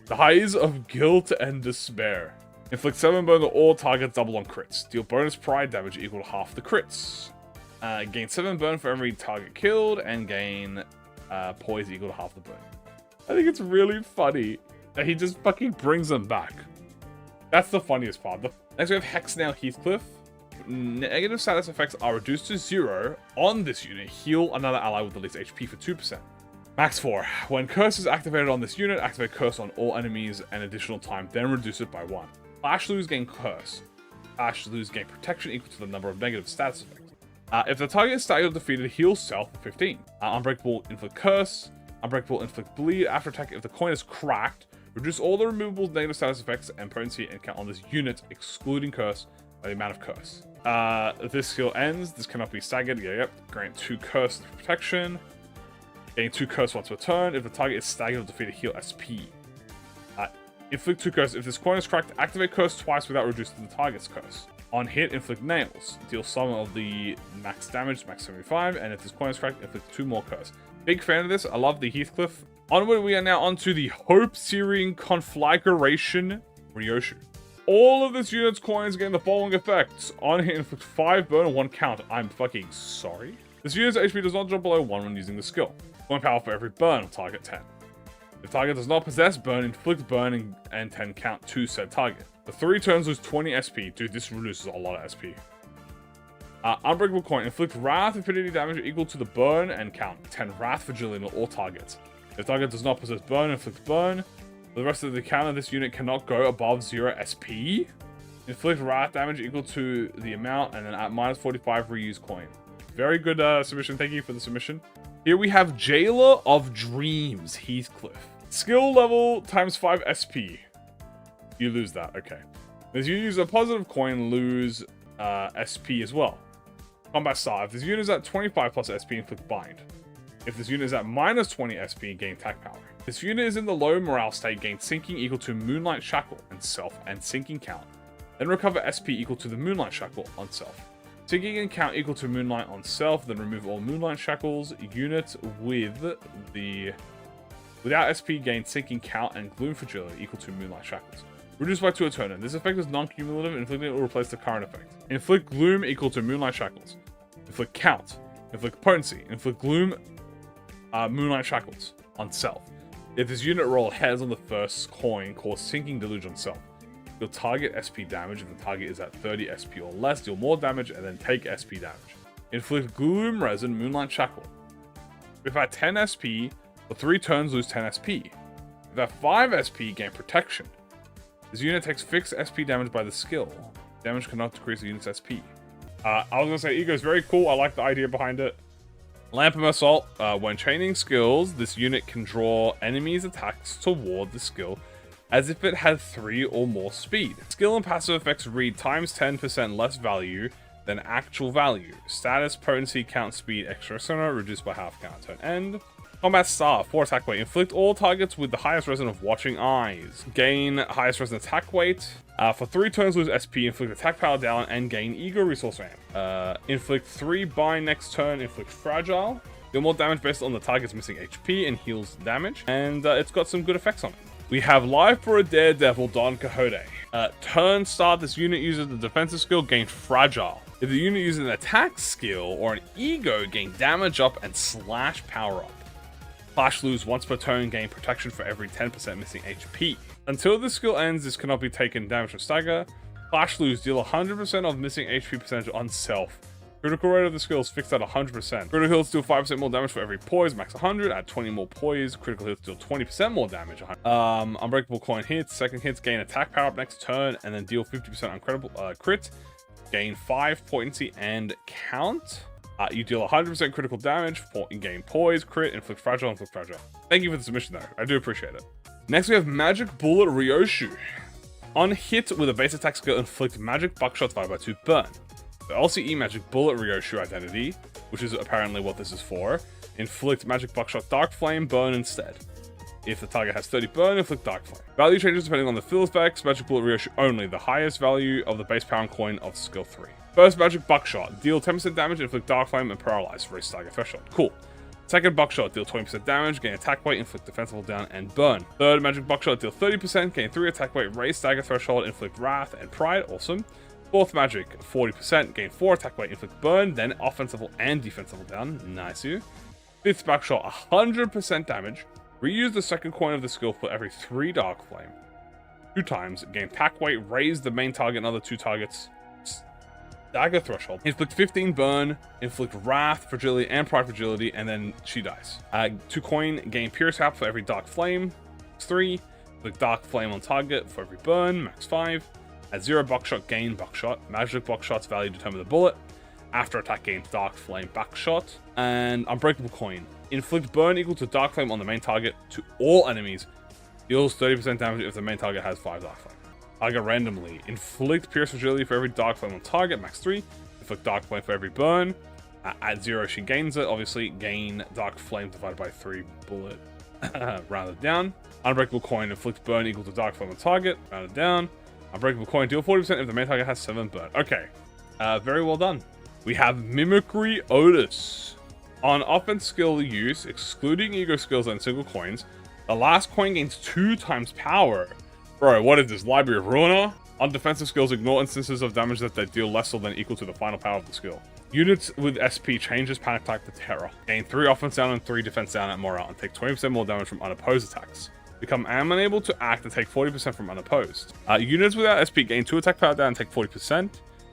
The Highs of Guilt and Despair. Inflict 7 burn to all targets, double on crits. Deal bonus pride damage equal to half the crits. Gain 7 burn for every target killed and gain poise equal to half the burn. I think it's really funny that he just fucking brings them back. That's the funniest part. Next we have Hexnail Heathcliff. Negative status effects are reduced to 0 on this unit. Heal another ally with the least HP for 2%. Max 4. When Curse is activated on this unit, activate Curse on all enemies an additional time, then reduce it by 1. Flash Lose gain Curse. Flash Lose gain Protection equal to the number of negative status effects. If the target is staggered or defeated, heal self for 15. Unbreakable inflict Curse. Unbreakable inflict Bleed. After attack, if the coin is cracked, reduce all the removable negative status effects and potency and count on this unit, excluding Curse, by the amount of Curse. This skill ends. This cannot be staggered. Yep. Grant 2 Curse protection. Gain 2 Curse once per turn. If the target is staggered or defeated, heal SP. Inflict 2 Curse. If this coin is cracked, activate Curse twice without reducing the target's Curse. On hit, inflict Nails. Deal some of the max damage, max 75, and if this coin is cracked, inflict 2 more Curse. Big fan of this. I love the Heathcliff. Onward, we are now onto the Hope Searing Conflagration Ryoshu. All of this unit's coins gain the following effects. On hit, inflict 5 burn and 1 count. I'm fucking sorry. This unit's HP does not drop below 1 when using the skill. 1 power for every burn on target 10. If target does not possess burn, inflict burn and 10 count to said target. For 3 turns, lose 20 SP. Dude, this reduces a lot of SP. Unbreakable coin. Inflict Wrath affinity damage equal to the burn and count. 10 Wrath Vigilante on all targets. If target does not possess burn, inflict burn. For the rest of the counter, this unit cannot go above 0 SP. Inflict Wrath damage equal to the amount, and then at minus 45, reuse coin. Very good submission. Thank you for the submission. Here we have Jailer of Dreams, Heathcliff. Skill level times 5 SP. You lose that, okay. As you use a positive coin, lose SP as well. Combat style. If this unit is at 25 plus SP, inflict bind. If this unit is at minus 20 SP, gain attack power. If this unit is in the low morale state, gain sinking equal to Moonlight Shackle and self and sinking count. Then recover SP equal to the Moonlight Shackle on self. Sinking and count equal to Moonlight on self, then remove all Moonlight Shackles. Unit without SP gain sinking count and gloom fragility equal to Moonlight Shackles. Reduced by 2 a turn. This effect is non-cumulative. Inflicting it will replace the current effect. Inflict gloom equal to Moonlight Shackles. Inflict count. Inflict potency. Inflict gloom Moonlight Shackles on self. If this unit roll heads on the first coin, cause sinking deluge on self. Deal target SP damage. If the target is at 30 SP or less, deal more damage and then take SP damage. Inflict gloom resin Moonlight Shackle. If at 10 SP, for 3 turns lose 10 SP. If at 5 SP, gain protection. This unit takes fixed SP damage by the skill. Damage cannot decrease the unit's SP. I was gonna say E.G.O is very cool. I like the idea behind it. Lampham Assault. When chaining skills, this unit can draw enemies' attacks toward the skill as if it had 3 or more speed. Skill and passive effects read times 10% less value than actual value. Status, potency, count, speed, extra center, reduced by half count turn end. Combat style, 4 attack weight. Inflict all targets with the highest resin of Watching Eyes. Gain highest resin attack weight. For 3 turns, lose SP. Inflict attack power down and gain E.G.O resource ramp. Inflict 3 bind next turn. Inflict fragile. Deal more damage based on the target's missing HP and heals damage. And it's got some good effects on it. We have Life for a Daredevil, Don Quixote. Turn start, this unit uses the defensive skill, gain fragile. If the unit uses an attack skill or an E.G.O, gain damage up and slash power up. Flash lose once per turn, gain protection for every 10% missing HP. Until this skill ends, this cannot be taken damage from stagger. Flash lose, deal 100% of missing HP percentage on self. Critical rate of the skill is fixed at 100%. Critical hits deal 5% more damage for every poise, max 100, add 20 more poise. Critical hits deal 20% more damage. Unbreakable coin hits, second hits gain attack power up next turn, and then deal 50% on critical crit. Gain 5 potency and count. You deal 100% critical damage, gain poise, crit, inflict fragile. Thank you for the submission though, I do appreciate it. Next we have Magic Bullet Ryoshu. On hit with a base attack skill, inflict Magic Buckshot divided by 2 burn. The LCE Magic Bullet Ryoshu identity, which is apparently what this is for, inflict Magic Buckshot Dark Flame burn instead. If the target has 30 burn, inflict Dark Flame. Value changes depending on the field effects. Magic Bullet Ryoshu only, the highest value of the base power and coin of skill 3. First Magic Buckshot, deal 10% damage, inflict Dark Flame and paralyze, raise stagger threshold. Cool. Second Buckshot, deal 20% damage, gain attack weight, inflict defensible down and burn. Third Magic Buckshot, deal 30%, gain 3 attack weight, raise stagger threshold, inflict wrath and pride, awesome. Fourth Magic, 40%, gain 4 attack weight, inflict burn, then offensive and defensive down, nice you. 5th backshot, 100% damage. Reuse the second coin of the skill for every 3 Dark Flame. 2 times, gain attack weight, raise the main target and other 2 targets. Dagger threshold. Inflict 15 burn, inflict wrath, fragility, and pride fragility, and then she dies. 2 coin, gain pierce hap for every Dark Flame. 3. Inflict Dark Flame on target for every burn, max 5. At 0 buckshot, gain buckshot. Magic buckshot's value determine the bullet. After attack, gain Dark Flame buckshot. And Unbreakable Coin. Inflict burn equal to Dark Flame on the main target to all enemies. Deals 30% damage if the main target has 5 Dark Flame. Target randomly. Inflict Pierce Fragility for every Dark Flame on target, max 3. Inflict Dark Flame for every burn. At 0, she gains it. Obviously, gain Dark Flame divided by 3 bullet. Rounded down. Unbreakable Coin. Inflict burn equal to Dark Flame on target. Rounded down. Unbreakable Coin. Deal 40% if the main target has 7 burn. Okay. Very well done. We have Mimicry Otis. On offense skill use, excluding E.G.O skills and single coins, the last coin gains 2 times power. Bro, what is this? Library of Ruiner? On defensive skills, ignore instances of damage that they deal less or than equal to the final power of the skill. Units with SP changes Panic Attack to Terror. Gain 3 offense down and 3 defense down at morale and take 20% more damage from unopposed attacks. Become unable to act and take 40% from unopposed. Units without SP gain 2 attack power down and take 40%.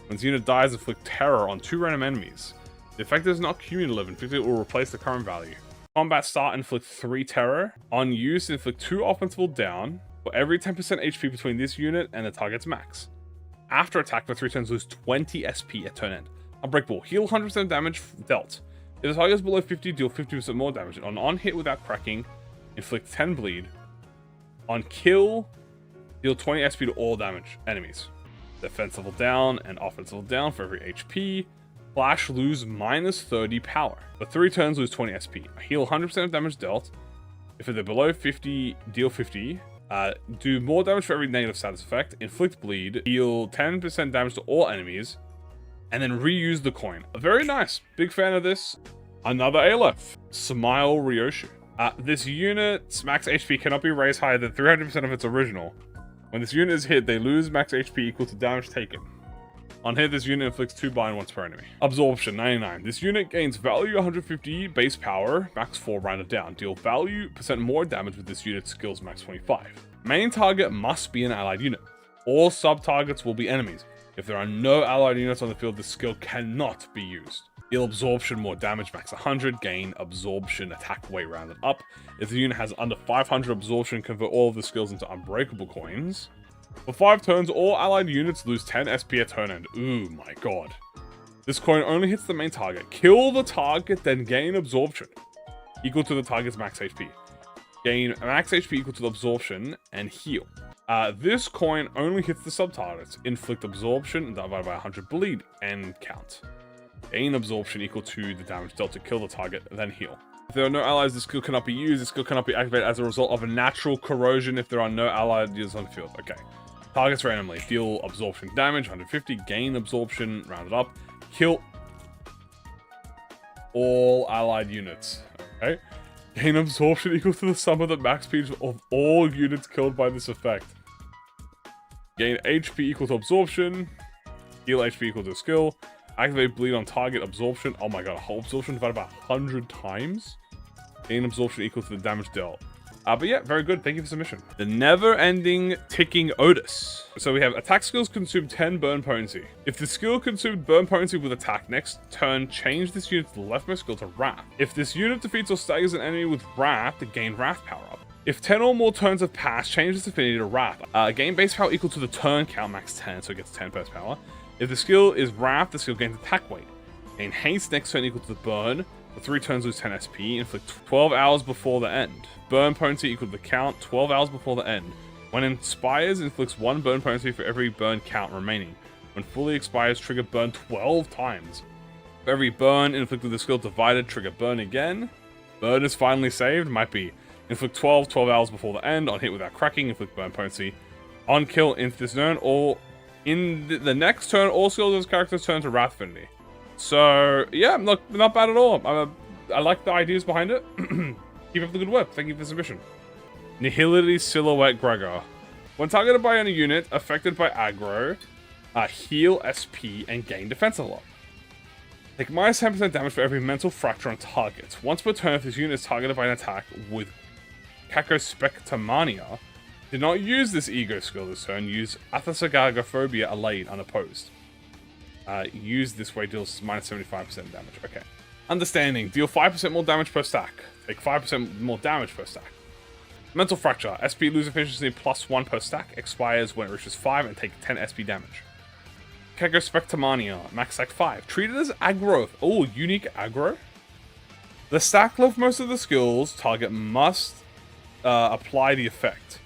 When the unit dies, inflict Terror on 2 random enemies. The effect is not cumulative and it will replace the current value. Combat start, inflict 3 Terror. On use, inflict 2 offensive down for every 10% HP between this unit and the target's max. After attack, for 3 turns, lose 20 SP at turn end. Unbreakable, heal 100% damage dealt. If the target is below 50, deal 50% more damage. On hit without cracking, inflict 10 bleed. On kill, deal 20 SP to all damage enemies. Defensive down and offensive down for every HP. Flash, lose minus 30 power. For 3 turns, lose 20 SP. Heal 100% of damage dealt. If they're below 50, deal 50. Do more damage for every negative status effect. Inflict bleed. Deal 10% damage to all enemies. And then reuse the coin. Very nice. Big fan of this. Another Aleph. Smile Ryoshu. This unit's max HP cannot be raised higher than 300% of its original. When this unit is hit, they lose max HP equal to damage taken. On hit, this unit inflicts 2 bind once per enemy. Absorption, 99. This unit gains value 150, base power, max 4 rounded down. Deal value % more damage with this unit's skills max 25. Main target must be an allied unit. All sub-targets will be enemies. If there are no allied units on the field, this skill cannot be used. Deal absorption, more damage, max 100. Gain absorption, attack weight rounded up. If the unit has under 500 absorption, convert all of the skills into unbreakable coins. For 5 turns, all allied units lose 10 SP at turn end. Ooh my god. This coin only hits the main target. Kill the target, then gain absorption. Equal to the target's max HP. Gain max HP equal to the absorption, and heal. This coin only hits the sub-targets. Inflict absorption, divided by 100 bleed, and count. Gain absorption equal to the damage dealt to kill the target, then heal. If there are no allies, the skill cannot be used. The skill cannot be activated as a result of a natural corrosion if there are no allied units on the field. Okay. Targets randomly. Deal absorption damage, 150. Gain absorption, rounded up. Kill all allied units. Okay. Gain absorption equal to the sum of the max speed of all units killed by this effect. Gain HP equal to absorption. Heal HP equal to skill. Activate bleed on target absorption. Oh my god, a whole absorption divided by 100 times. Gain absorption equal to the damage dealt. But yeah, very good. Thank you for submission. The never-ending ticking Otis. So we have attack skills consume 10 burn potency. If the skill consumed burn potency with attack next turn, change this unit's leftmost skill to Wrath. If this unit defeats or staggers an enemy with Wrath, gain Wrath power up. If 10 or more turns have passed, change this affinity to Wrath. Gain base power equal to the turn count, max 10, so it gets 10 base power. If the skill is Wrath, the skill gains attack weight. Gain haste next turn equal to the burn. For 3 turns, lose 10 SP. Inflict 12 hours before the end. Burn potency equal to the count, 12 hours before the end. When inspires, inflicts 1 burn potency for every burn count remaining. When fully expires, trigger burn 12 times. For every burn inflicted with the skill divided, trigger burn again. Burn is finally saved, might be. Inflict 12 hours before the end. On hit without cracking, inflict burn potency. On kill, in this turn, or in the next turn, all skills of this character's turn to Wrath affinity. So, yeah, not bad at all. I like the ideas behind it. Keep up the good work. Thank you for the submission. Nihility Silhouette Gregor. When targeted by any unit affected by aggro, heal SP and gain defensive lock. Take minus 10% damage for every mental fracture on target. Once per turn, if this unit is targeted by an attack with Kakospectomania, do not use this E.G.O skill this turn. Use Athasagagophobia Allayed unopposed. Use this way, deals minus 75% damage. Okay. Understanding. Deal 5% more damage per stack. Take 5% more damage per stack. Mental Fracture. SP lose efficiency +1 per stack. Expires when it reaches 5 and take 10 SP damage. Kakospectomania. Max stack 5. Treated as aggro. Oh, unique aggro. The stack left most of the skills. Target must apply the effect.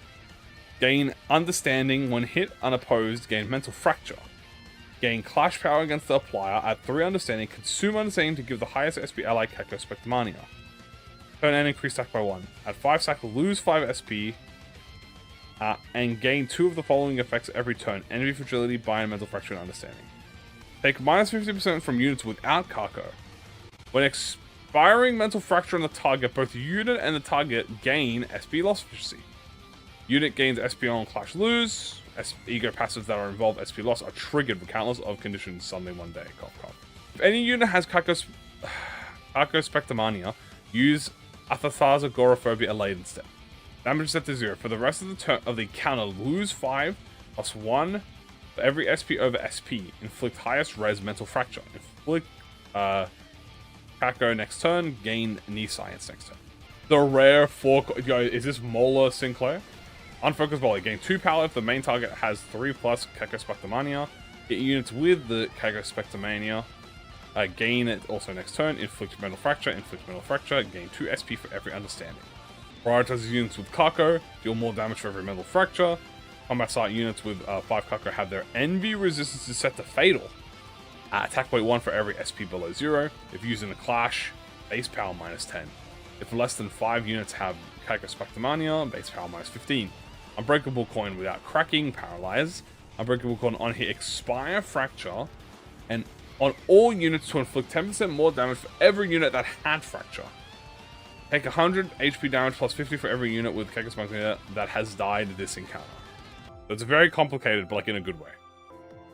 Gain Understanding when hit unopposed. Gain Mental Fracture. Gain Clash Power against the applier. Add 3 Understanding. Consume Understanding to give the highest SP ally Kakospectomania. Turn and increase stack by 1. Add 5 stack, lose 5 SP. And gain 2 of the following effects every turn. Enemy Fragility, Bind, Mental Fracture, and Understanding. Take minus 50% from units without Kako. When expiring Mental Fracture on the target, both unit and the target gain SP loss efficiency. Unit gains SP on Clash Lose. E.G.O passives that are involved SP loss are triggered regardless of conditions suddenly one day. Cough, cough. If any unit has Kakospectomania, use Athasagagophobia Allayed instead. Damage set to 0. For the rest of the turn of the counter, lose 5 plus 1 for every SP over SP. Inflict highest res Mental Fracture. Inflict Kako next turn. Gain Knee Science next turn. The rare 4... Yo, is this Mola Sinclair? Unfocused Volley. Gain 2 power if the main target has 3 plus Kakospectomania. Hit units with the Kakospectomania. Gain it also next turn. Inflict Mental Fracture. Inflict Mental Fracture. Gain 2 SP for every Understanding. Prioritize units with Kako. Deal more damage for every Mental Fracture. Combat start units with 5 Kako have their Envy resistance set to Fatal. Attack weight 1 for every SP below 0. If using a Clash, base power minus 10. If less than 5 units have Kakospectomania, base power minus 15. Unbreakable Coin without cracking, Paralyze. Unbreakable Coin on hit, Expire, Fracture. And on all units to inflict 10% more damage for every unit that had Fracture. Take 100 HP damage plus 50 for every unit with Kakospectomania that has died this encounter. So it's very complicated, but like in a good way.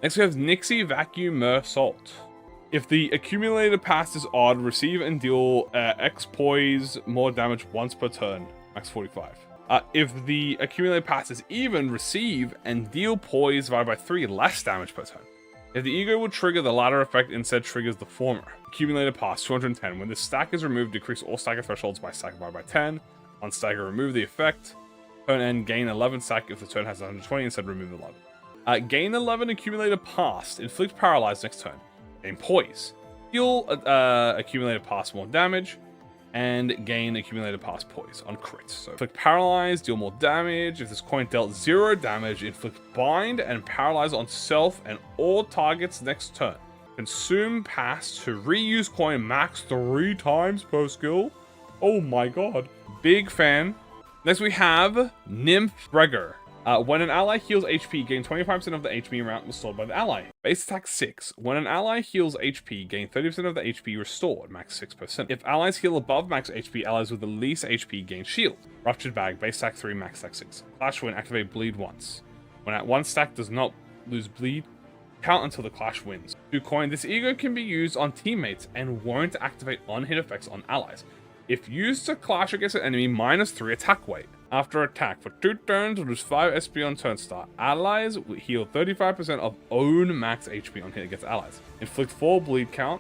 Next we have Nixie Vacuum Salt. If the accumulator pass is odd, receive and deal X poise more damage once per turn, max 45. If the accumulator pass is even, receive and deal poise divided by 3 less damage per turn. If the E.G.O will trigger, the latter effect instead triggers the former. Accumulator pass 210. When this stack is removed, decrease all stagger thresholds by stack divided by 10. On stagger, remove the effect. Turn end, gain 11 stack if the turn has 120, instead remove 11. Gain 11 accumulator pass. Inflict paralyze next turn. Gain poise. Deal accumulator pass more damage. And gain accumulated pass poise on crits. So inflict paralyze, deal more damage. If this coin dealt 0 damage, inflict bind and paralyze on self and all targets next turn. Consume pass to reuse coin max 3 times per skill. Oh my god. Big fan. Next we have Nymph Breger. When an ally heals HP, gain 25% of the HP amount restored by the ally. Base attack 6. When an ally heals HP, gain 30% of the HP restored, max 6%. If allies heal above max HP, allies with the least HP gain shield. Ruptured Bag, base attack 3, max attack 6. Clash win, activate bleed once. When at 1 stack does not lose bleed, count until the clash wins. 2 coin, this E.G.O can be used on teammates and won't activate on-hit effects on allies. If used to clash against an enemy, minus 3 attack weight. After attack, for 2 turns, lose 5 SP on turn start. Allies will heal 35% of own max HP on hit against allies. Inflict 4 bleed count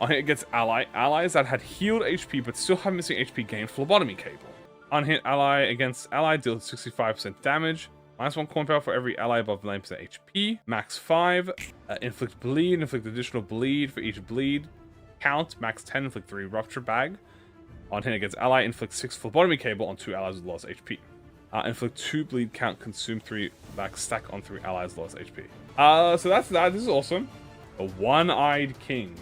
on hit against allies that had healed HP but still have missing HP gain phlebotomy cable. On hit ally against ally deals 65% damage. Minus 1 coin power for every ally above 9% HP. Max 5. Inflict bleed. Inflict additional bleed for each bleed. Count. Max 10. Inflict 3 rupture bag. On hit against ally, inflict 6 phlebotomy cable on 2 allies with lost HP. Inflict 2 bleed count, consume 3 max stack on 3 allies with lost HP. So that's that. This is awesome. A one-eyed king.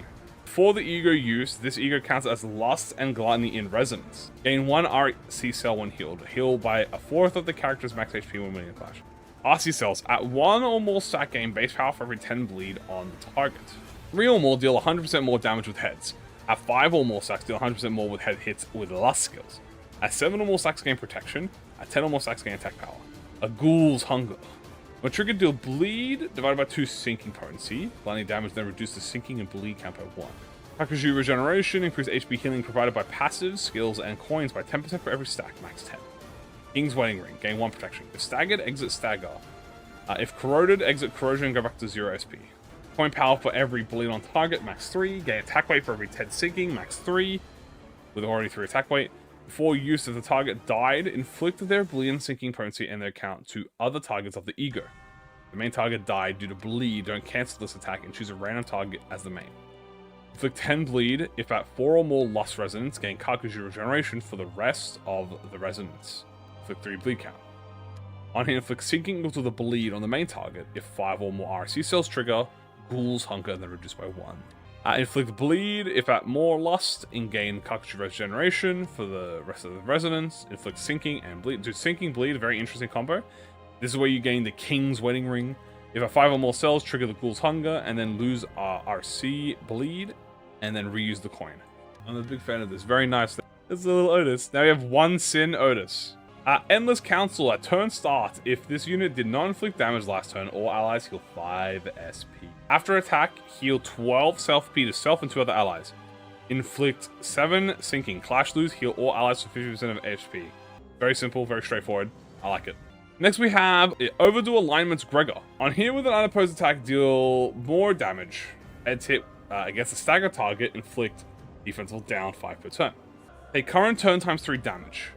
For the E.G.O use, this E.G.O counts as Lust and Gluttony in Resonance. Gain 1 RC cell when healed. Heal by 1/4 of the character's max HP when winning a clash. RC cells. At 1 or more stack, gain base power for every 10 bleed on the target. 3 or more deal 100% more damage with heads. At 5 or more stacks, deal 100% more with head hits with Lust skills. At 7 or more stacks, gain protection. At 10 or more stacks, gain attack power. A Ghoul's Hunger. When triggered, deal bleed divided by 2 sinking potency. Blinding damage then reduces sinking and bleed count by 1. Kakuju Regeneration, increase HP healing provided by passives, skills, and coins by 10% for every stack, max 10. King's Wedding Ring, gain 1 protection. If staggered, exit stagger. If corroded, exit corrosion and go back to 0 SP. Coin power for every bleed on target, max 3. Gain attack weight for every 10 sinking, max 3. With already 3 attack weight. Before use, if the target died, inflict their bleed and sinking potency and their count to other targets of the E.G.O. The main target died due to bleed, don't cancel this attack and choose a random target as the main. Inflict 10 bleed, if at 4 or more lost resonance, gain Kakuju Regeneration for the rest of the resonance. Inflict 3 bleed count. On hit, inflict sinking equal to the bleed on the main target. If 5 or more RC cells trigger, Ghoul's Hunger and then reduced by 1. Inflict bleed, if at more lost, and gain Kakuju Regeneration for the rest of the resonance. Inflict sinking and bleed. Dude, sinking bleed, a very interesting combo. This is where you gain the King's Wedding Ring. If at 5 or more cells, trigger the Ghoul's Hunger, and then lose RC bleed, and then reuse the coin. I'm a big fan of this. Very nice. It's a little Otis. Now we have 1 Sin Otis. Endless Council at turn start. If this unit did not inflict damage last turn, all allies heal 5 SP. After attack, heal 12 self-P to self and 2 other allies. Inflict 7 sinking. Clash lose, heal all allies for 50% of HP. Very simple, very straightforward. I like it. Next we have Overdo Alignment's Gregor. On here with an unopposed attack, deal more damage. Heads hit against a stagger target, inflict defensive down 5 per turn. Take current turn times 3 damage.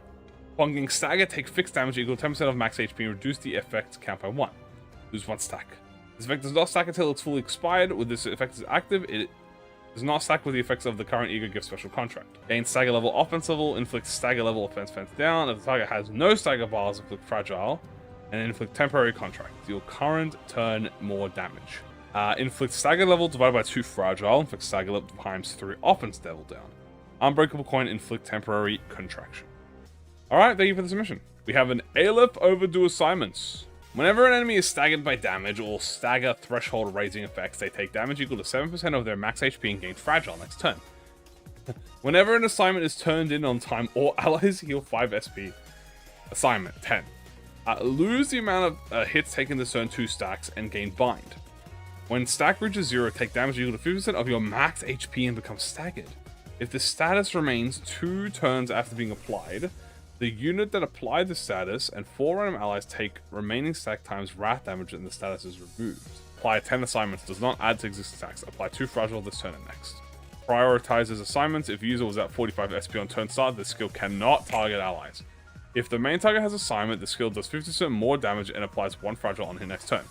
Upon getting stagger, take fixed damage equal to 10% of max HP and reduce the effect count by 1. Lose 1 stack. This effect does not stack until it's fully expired. When this effect is active, it does not stack with the effects of the current E.G.O gift special contract. Gain stagger level offense level, inflict stagger level offense down. If the target has no stagger bars, inflict fragile, and inflict temporary contract. Deal current turn more damage. Inflict stagger level divided by 2 fragile, inflict stagger level times 3 offense level down. Unbreakable coin, inflict temporary contraction. Alright, thank you for the submission. We have an Aleph Overdo Assignments. Whenever an enemy is staggered by damage or stagger threshold raising effects, they take damage equal to 7% of their max HP and gain fragile next turn. Whenever an assignment is turned in on time, all allies heal 5 SP. Assignment 10. Lose the amount of hits taken this turn 2 stacks and gain bind. When stack reaches 0, take damage equal to 50% of your max HP and become staggered. If the status remains 2 turns after being applied, the unit that applied the status and 4 random allies take remaining stack times wrath damage and the status is removed. Apply 10 assignments, does not add to existing stacks. Apply 2 fragile this turn and next. Prioritizes assignments. If user was at 45 SP on turn start, the skill cannot target allies. If the main target has assignment, the skill does 50% more damage and applies 1 fragile on his next turn.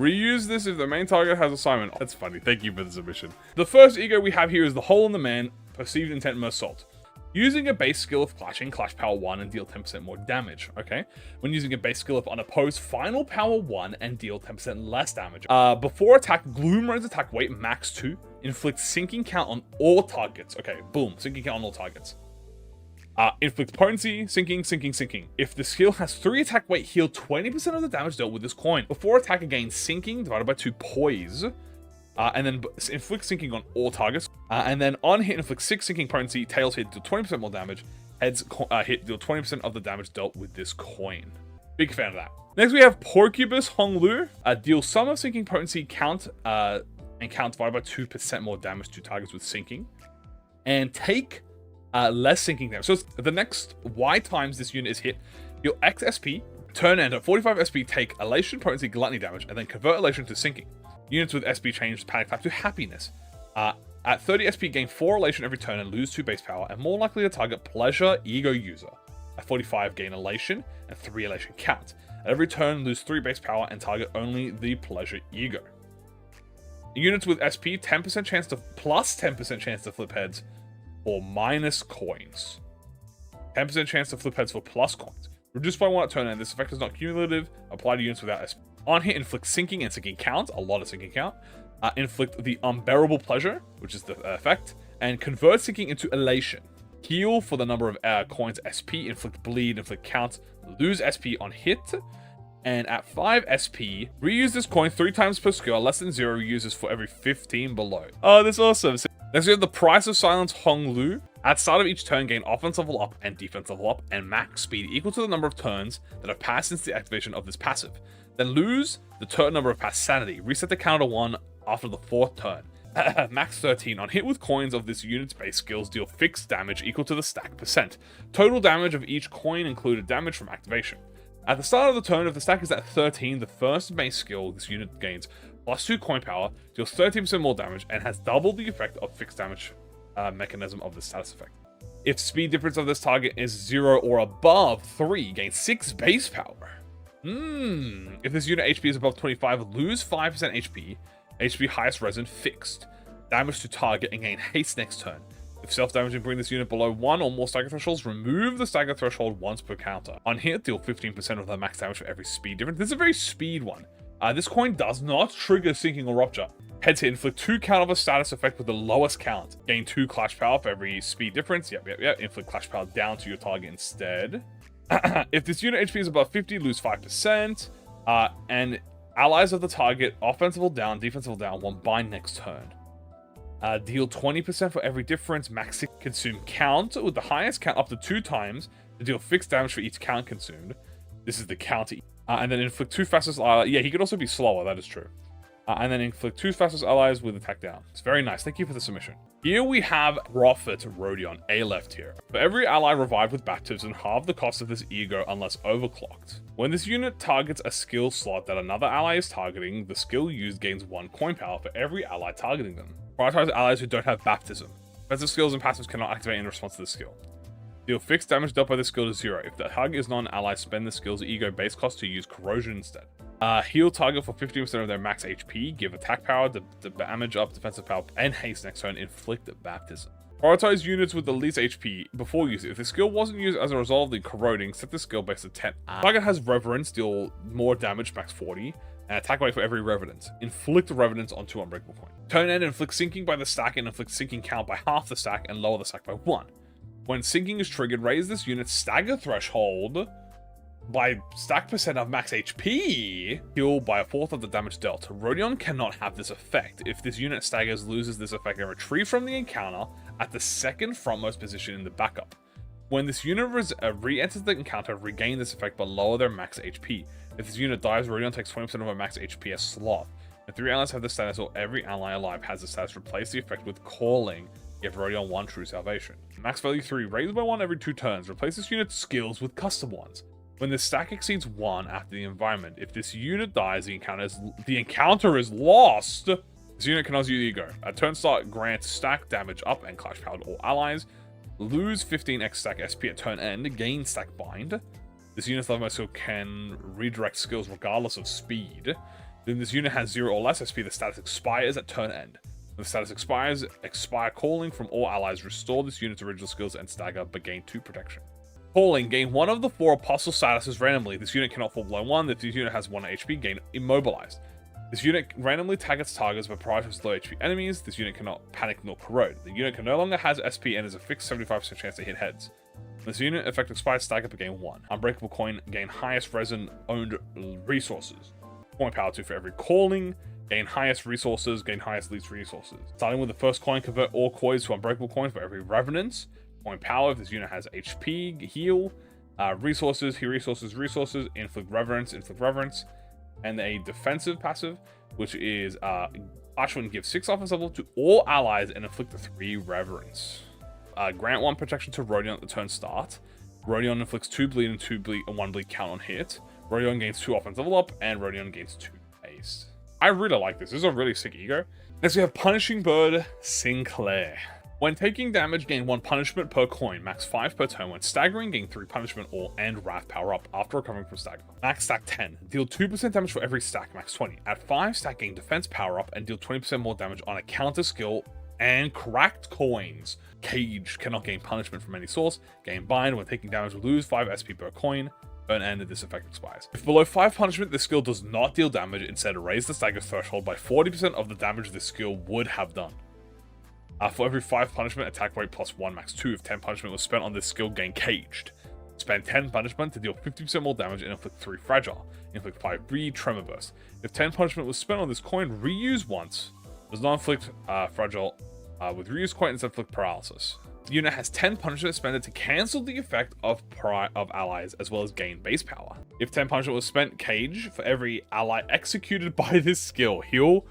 Reuse this if the main target has assignment. That's funny. Thank you for the submission. The first E.G.O we have here is the Hole in the Man, Perceived Intent Assault. Using a base skill of clashing, clash power 1 and deal 10% more damage, okay? When using a base skill of unopposed, final power 1 and deal 10% less damage. Before attack, Gloom Rain's attack weight, max 2, inflict sinking count on all targets. Okay, boom, sinking count on all targets. Inflict potency, sinking. If the skill has 3 attack weight, heal 20% of the damage dealt with this coin. Before attack, again, sinking divided by 2 poise. And then inflict sinking on all targets. And then on hit, inflict 6 sinking potency, tails hit, deal 20% more damage. Heads hit, deal 20% of the damage dealt with this coin. Big fan of that. Next, we have Porcupus Honglu. Deal sum of sinking potency, count divided by 2% more damage to targets with sinking. And take less sinking damage. So the next Y times this unit is hit, deal X SP, turn end at 45 SP, take elation, potency, gluttony damage, and then convert elation to sinking. Units with SP change panic type to happiness. At 30 SP, gain 4 elation every turn and lose 2 base power, and more likely to target pleasure E.G.O user. At 45, gain elation and 3 elation count. At every turn, lose 3 base power and target only the pleasure E.G.O. Units with SP, 10% chance to plus 10% chance to flip heads or minus coins. 10% chance to flip heads for plus coins. Reduced by 1 at turn end. This effect is not cumulative. Apply to units without SP. On hit, inflict sinking and sinking count, a lot of sinking count. Inflict the unbearable pleasure, which is the effect, and convert sinking into elation. Heal for the number of coins SP, inflict bleed, inflict count, lose SP on hit. And at 5 SP, reuse this coin 3 times per skill, less than 0 reuses for every 15 below. Oh, that's awesome. Next we have the Price of Silence Honglu. At start of each turn, gain offense level up and defense level up, and max speed equal to the number of turns that have passed since the activation of this passive. Then lose the turn number of past sanity. Reset the counter 1 after the 4th turn. Max 13. On hit with coins of this unit's base skills, deal fixed damage equal to the stack percent. Total damage of each coin included damage from activation. At the start of the turn, if the stack is at 13, the first base skill this unit gains +2 coin power, deals 13% more damage, and has double the effect of fixed damage mechanism of the status effect. If speed difference of this target is 0 or above 3, gain 6 base power. If this unit HP is above 25, lose 5% HP. HP highest resin fixed. Damage to target and gain haste next turn. If self-damaging bring this unit below 1 or more stagger thresholds, remove the stagger threshold once per counter. On hit, deal 15% of the max damage for every speed difference. This is a very speed one. This coin does not trigger sinking or rupture. Heads hit, inflict 2 count of a status effect with the lowest count. Gain 2 clash power for every speed difference. Yep. Inflict clash power down to your target instead. If this unit HP is above 50, lose 5%. And allies of the target, offensive down, defensive down, 1 bind next turn. Deal 20% for every difference. Max consume count with the highest count up to 2 times to deal fixed damage for each count consumed. This is the counter. And then inflict 2 fastest allies. Yeah, he could also be slower, that is true. And then inflict 2 fastest allies with attack down. It's very nice. Thank you for the submission. Here we have Prophet Rodion, A left here. For every ally revived with baptism, halve the cost of this E.G.O unless overclocked. When this unit targets a skill slot that another ally is targeting, the skill used gains 1 coin power for every ally targeting them. Prioritize allies who don't have baptism. Offensive skills and passives cannot activate in response to this skill. Deal fixed damage dealt by this skill to 0. If the target is not an ally, spend the skill's E.G.O base cost to use corrosion instead. Heal target for 50% of their max HP, give attack power, damage up, defensive power, and haste next turn, inflict baptism. Prioritize units with the least HP before use it. If the skill wasn't used as a result of the corroding, set the skill base to 10. Target has reverence, deal more damage, max 40, and attack away for every revenant. Inflict revenants on 2 unbreakable coin. Turn end, inflict sinking by the stack and inflict sinking count by half the stack and lower the stack by 1. When sinking is triggered, raise this unit's stagger threshold by stack percent of max HP, heal by 1/4 of the damage dealt. Rodion cannot have this effect. If this unit staggers, loses this effect and retrieve from the encounter at the second frontmost position in the backup. When this unit re-enters the encounter, regain this effect but lower their max HP. If this unit dies, Rodion takes 20% of her max HP as sloth. If 3 allies have this status or every ally alive has the status, replace the effect with calling. Give Rodion 1 true salvation. Max value 3, raised by 1 every 2 turns. Replace this unit's skills with custom ones. When the stack exceeds 1 after the environment, if this unit dies, the encounter is lost. This unit cannot use E.G.O. At turn start, grant stack damage up and clash power to all allies. Lose 15x stack SP at turn end. Gain stack bind. This unit's level skill can redirect skills regardless of speed. Then this unit has 0 or less SP. The status expires at turn end. When the status expires, expire calling from all allies. Restore this unit's original skills and stagger, but gain 2 protection. Calling, gain 1 of the 4 apostle statuses randomly. This unit cannot fall below 1. If this unit has 1 HP, gain immobilized. This unit randomly targets targets but prioritizes low HP enemies. This unit cannot panic nor corrode. The unit can no longer has SP and has a fixed 75% chance to hit heads. This unit effect expires, stagger but gain 1. Unbreakable coin, gain highest resin owned resources. Coin power 2 for every calling. Gain highest resources, gain highest least resources. Starting with the first coin, convert all coins to unbreakable coins for every revenant. Coin power, if this unit has HP, heal. Resources, inflict reverence. And a defensive passive, which is Ashwin gives 6 offense level to all allies and inflict 3 reverence. Grant 1 protection to Rodion at the turn start. Rodion inflicts 2 bleed and 1 bleed count on hit. Rodion gains 2 offense level up, and Rodion gains 2 haste. I really like this. This is a really sick E.G.O. Next we have Punishing Bird Sinclair. When taking damage, gain 1 punishment per coin, max 5 per turn. When staggering, gain 3 punishment and wrath power up after recovering from stagger. Max stack 10. Deal 2% damage for every stack, max 20. At 5, stack gain defense power up and deal 20% more damage on a counter skill and cracked coins. Cage cannot gain punishment from any source. Gain bind. When taking damage, lose 5 SP per coin. Burn end and this effect expires. If below 5 punishment, this skill does not deal damage. Instead, raise the stagger threshold by 40% of the damage this skill would have done. For every 5 punishment, attack rate +1, max 2. If 10 punishment was spent on this skill, gain caged. Spend 10 punishment to deal 50% more damage and inflict 3 fragile. Inflict 5 tremor burst. If 10 punishment was spent on this coin, reuse once. Does not inflict fragile with reuse coin, instead inflict paralysis. The unit has 10 punishment spent to cancel the effect of allies, as well as gain base power. If 10 punishment was spent, cage. For every ally executed by this skill, heal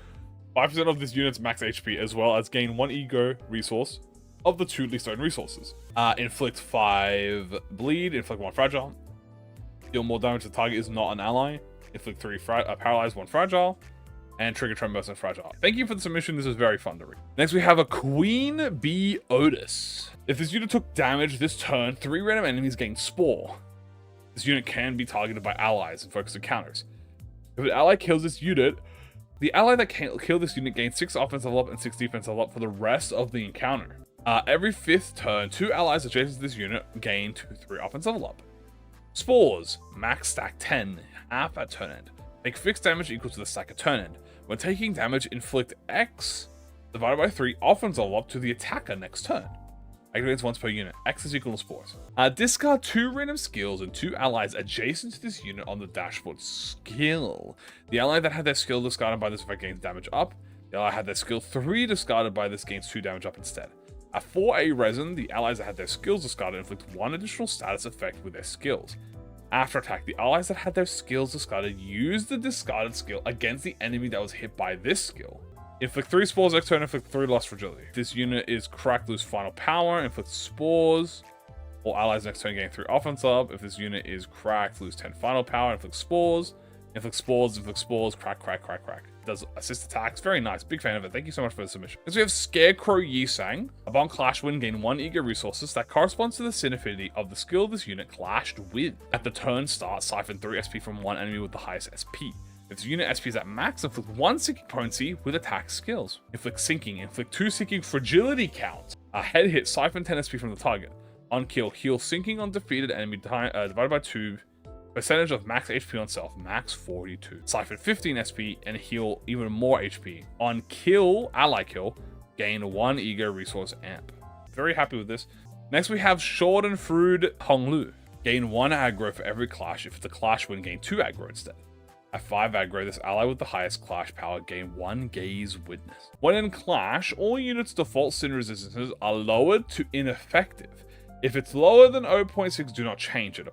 5% of this unit's max HP, as well as gain 1 E.G.O resource of the 2 least owned resources. Inflict 5 bleed, inflict 1 fragile. Deal more damage to the target is not an ally. Inflict 3 paralyze, 1 fragile. And trigger Tremors and fragile. Thank you for the submission, this is very fun to read. Next we have a Queen Bee Otis. If this unit took damage this turn, 3 random enemies gain Spore. This unit can be targeted by allies and focus encounters. If an ally kills this unit, the ally that can kill this unit gains 6 offensive level up and 6 defensive level up for the rest of the encounter. Every 5th turn, 2 allies adjacent to this unit gain 3 offensive level up. Spores, max stack 10, half at turn end. Make fixed damage equal to the stack at turn end. When taking damage, inflict X divided by 3 offensive level up to the attacker next turn. Activates once per unit. X is equal to Spores. Discard 2 random skills and 2 allies adjacent to this unit on the dashboard skill. The ally that had their skill discarded by this effect gains damage up. The ally had their skill 3 discarded by this gains 2 damage up instead. At 4A resin, the allies that had their skills discarded inflict 1 additional status effect with their skills. After attack, the allies that had their skills discarded use the discarded skill against the enemy that was hit by this skill. Inflict 3 spores next turn, inflict 3 lost fragility. This unit is cracked, lose final power, inflict spores. All allies next turn gain 3 offense up. If this unit is cracked, lose 10 final power, inflict spores. Inflict spores, crack. Does assist attacks. Very nice. Big fan of it. Thank you so much for the submission. Next we have Scarecrow Yisang. Upon clash win, gain 1 E.G.O resources that corresponds to the sin affinity of the skill this unit clashed with. At the turn start, siphon 3 SP from one enemy with the highest SP. If the unit SP is at max, inflict 1 sinking potency with attack skills. Inflict sinking, inflict 2 sinking fragility count. A head hit, siphon 10 SP from the target. On kill, heal sinking on defeated enemy divided by 2. Percentage of max HP on self, max 42. Siphon 15 SP and heal even more HP. On kill, ally kill, gain 1 E.G.O resource amp. Very happy with this. Next we have Schadenfreude Honglu. Gain 1 aggro for every clash. If it's a clash win, gain 2 aggro instead. At 5 aggro, this ally with the highest clash power gain 1 gaze witness. When in clash, all units' default sin resistances are lowered to ineffective. If it's lower than 0.6, do not change it.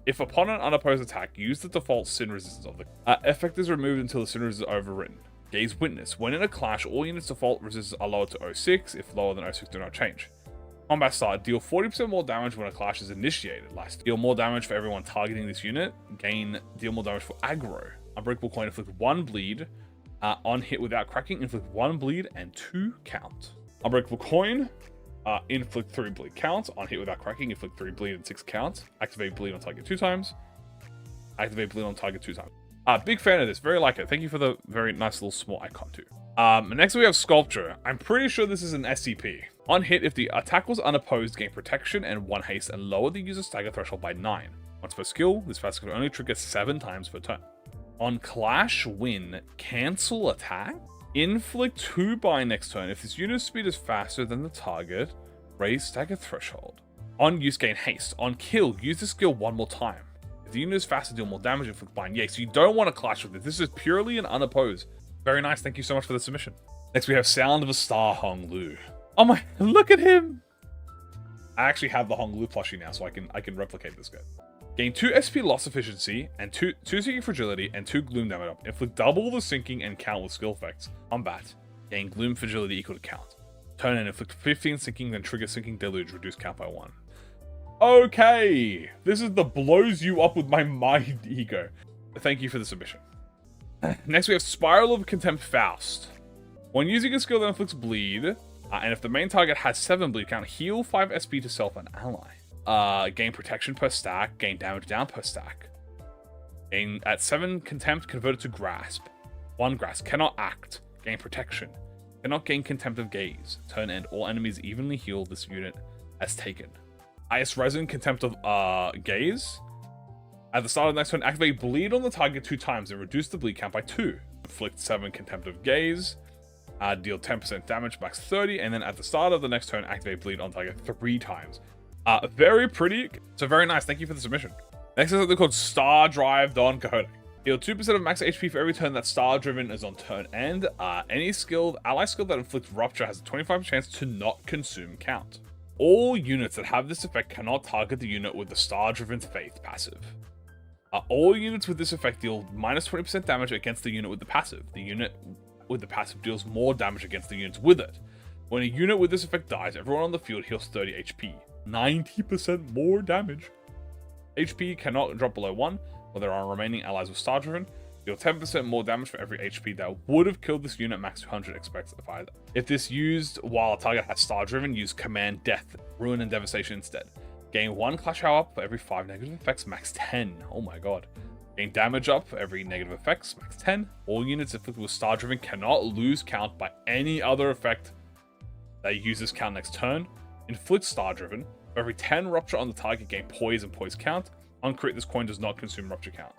If upon an unopposed attack, use the default sin resistance of the effect is removed until the sin resistance is overwritten. Gaze witness. When in a clash, all units' default resistances are lowered to 0.6. If lower than 0.6, do not change. Combat start. Deal 40% more damage when a clash is initiated. Last. Deal more damage for everyone targeting this unit. Deal more damage for aggro. Unbreakable coin. Inflict 1 bleed. On hit without cracking, inflict 1 bleed and 2 count. Unbreakable coin. Inflict 3 bleed count. On hit without cracking, inflict 3 bleed and 6 count. Activate bleed on target 2 times. Activate bleed on target 2 times. Big fan of this. Very like it. Thank you for the very nice little small icon too. Next we have Sculpture. I'm pretty sure this is an SCP. On hit, if the attack was unopposed, gain protection and 1 haste and lower the user's stagger threshold by 9. Once per skill, this passive can only trigger 7 times per turn. On clash win, cancel attack. Inflict 2 by next turn. If this unit's speed is faster than the target, raise stagger threshold. On use, gain haste. On kill, use the skill 1 more time. If the unit is faster, deal more damage, inflict bind. Yeah, so you don't want to clash with it. This is purely an unopposed. Very nice. Thank you so much for the submission. Next, we have Sound of a Star Hong Lu. Oh my, look at him. I actually have the Hong Lu plushie now, so I can replicate this guy. Gain 2 SP loss efficiency and 2 sinking fragility and 2 gloom damage up. Inflict double the sinking and count with skill effects. Combat. Gain gloom fragility equal to count. Turn and inflict 15 sinking, then trigger sinking deluge, reduce count by 1. Okay, this is the blows you up with my mind E.G.O. Thank you for the submission. Next we have Spiral of Contempt Faust. When using a skill that inflicts bleed, and if the main target has 7 bleed count, heal 5 SP to self and ally. Gain protection per stack, gain damage down per stack. Gain at 7 contempt converted to grasp. 1 grasp, cannot act, gain protection. Cannot gain contempt of gaze. Turn end, all enemies evenly heal this unit as taken. Ice resin, contempt of gaze. At the start of the next turn, activate bleed on the target 2 times and reduce the bleed count by 2. Inflict 7 contempt of gaze. Deal 10% damage, max 30, and then at the start of the next turn, activate bleed on target 3 times. Very pretty. So very nice. Thank you for the submission. Next is something called Star Drive Don Quixote. Deal 2% of max HP for every turn that Star Driven is on turn end. Any ally skill that inflicts Rupture has a 25% chance to not consume count. All units that have this effect cannot target the unit with the Star Driven Faith passive. All units with this effect deal minus 20% damage against the unit with the passive. The unit with the passive deals more damage against the units with it. When a unit with this effect dies, everyone on the field heals 30 HP. 90% more damage. HP cannot drop below 1, while there are remaining allies with Star Driven. Deal 10% more damage for every HP that would have killed this unit max 200 expected. If this used while a target has Star Driven, use Command Death, Ruin and Devastation instead. Gain 1 Clash Power up for every 5 negative effects, max 10. Oh my god. Gain damage up for every negative effects, max 10. All units inflicted with Star Driven cannot lose count by any other effect that uses count next turn. Inflict Star Driven. For every 10 Rupture on the target, gain Poise and Poise count. On crit, this coin does not consume Rupture count.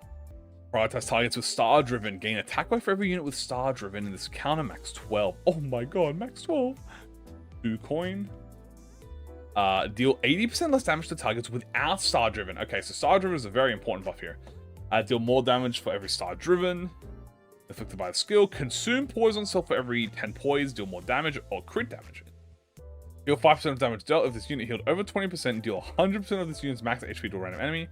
Prioritize targets with Star Driven. Gain attack weight for every unit with Star Driven, and this counter max 12. Oh my god, max 12. 2 coin. Deal 80% less damage to targets without Star Driven. Okay, so Star Driven is a very important buff here. Deal more damage for every Star Driven. Afflicted by the skill. Consume Poise on self for every 10 poise. Deal more damage or crit damage. Deal 5% of damage dealt if this unit healed over 20%. Deal 100% of this unit's max HP to a random enemy.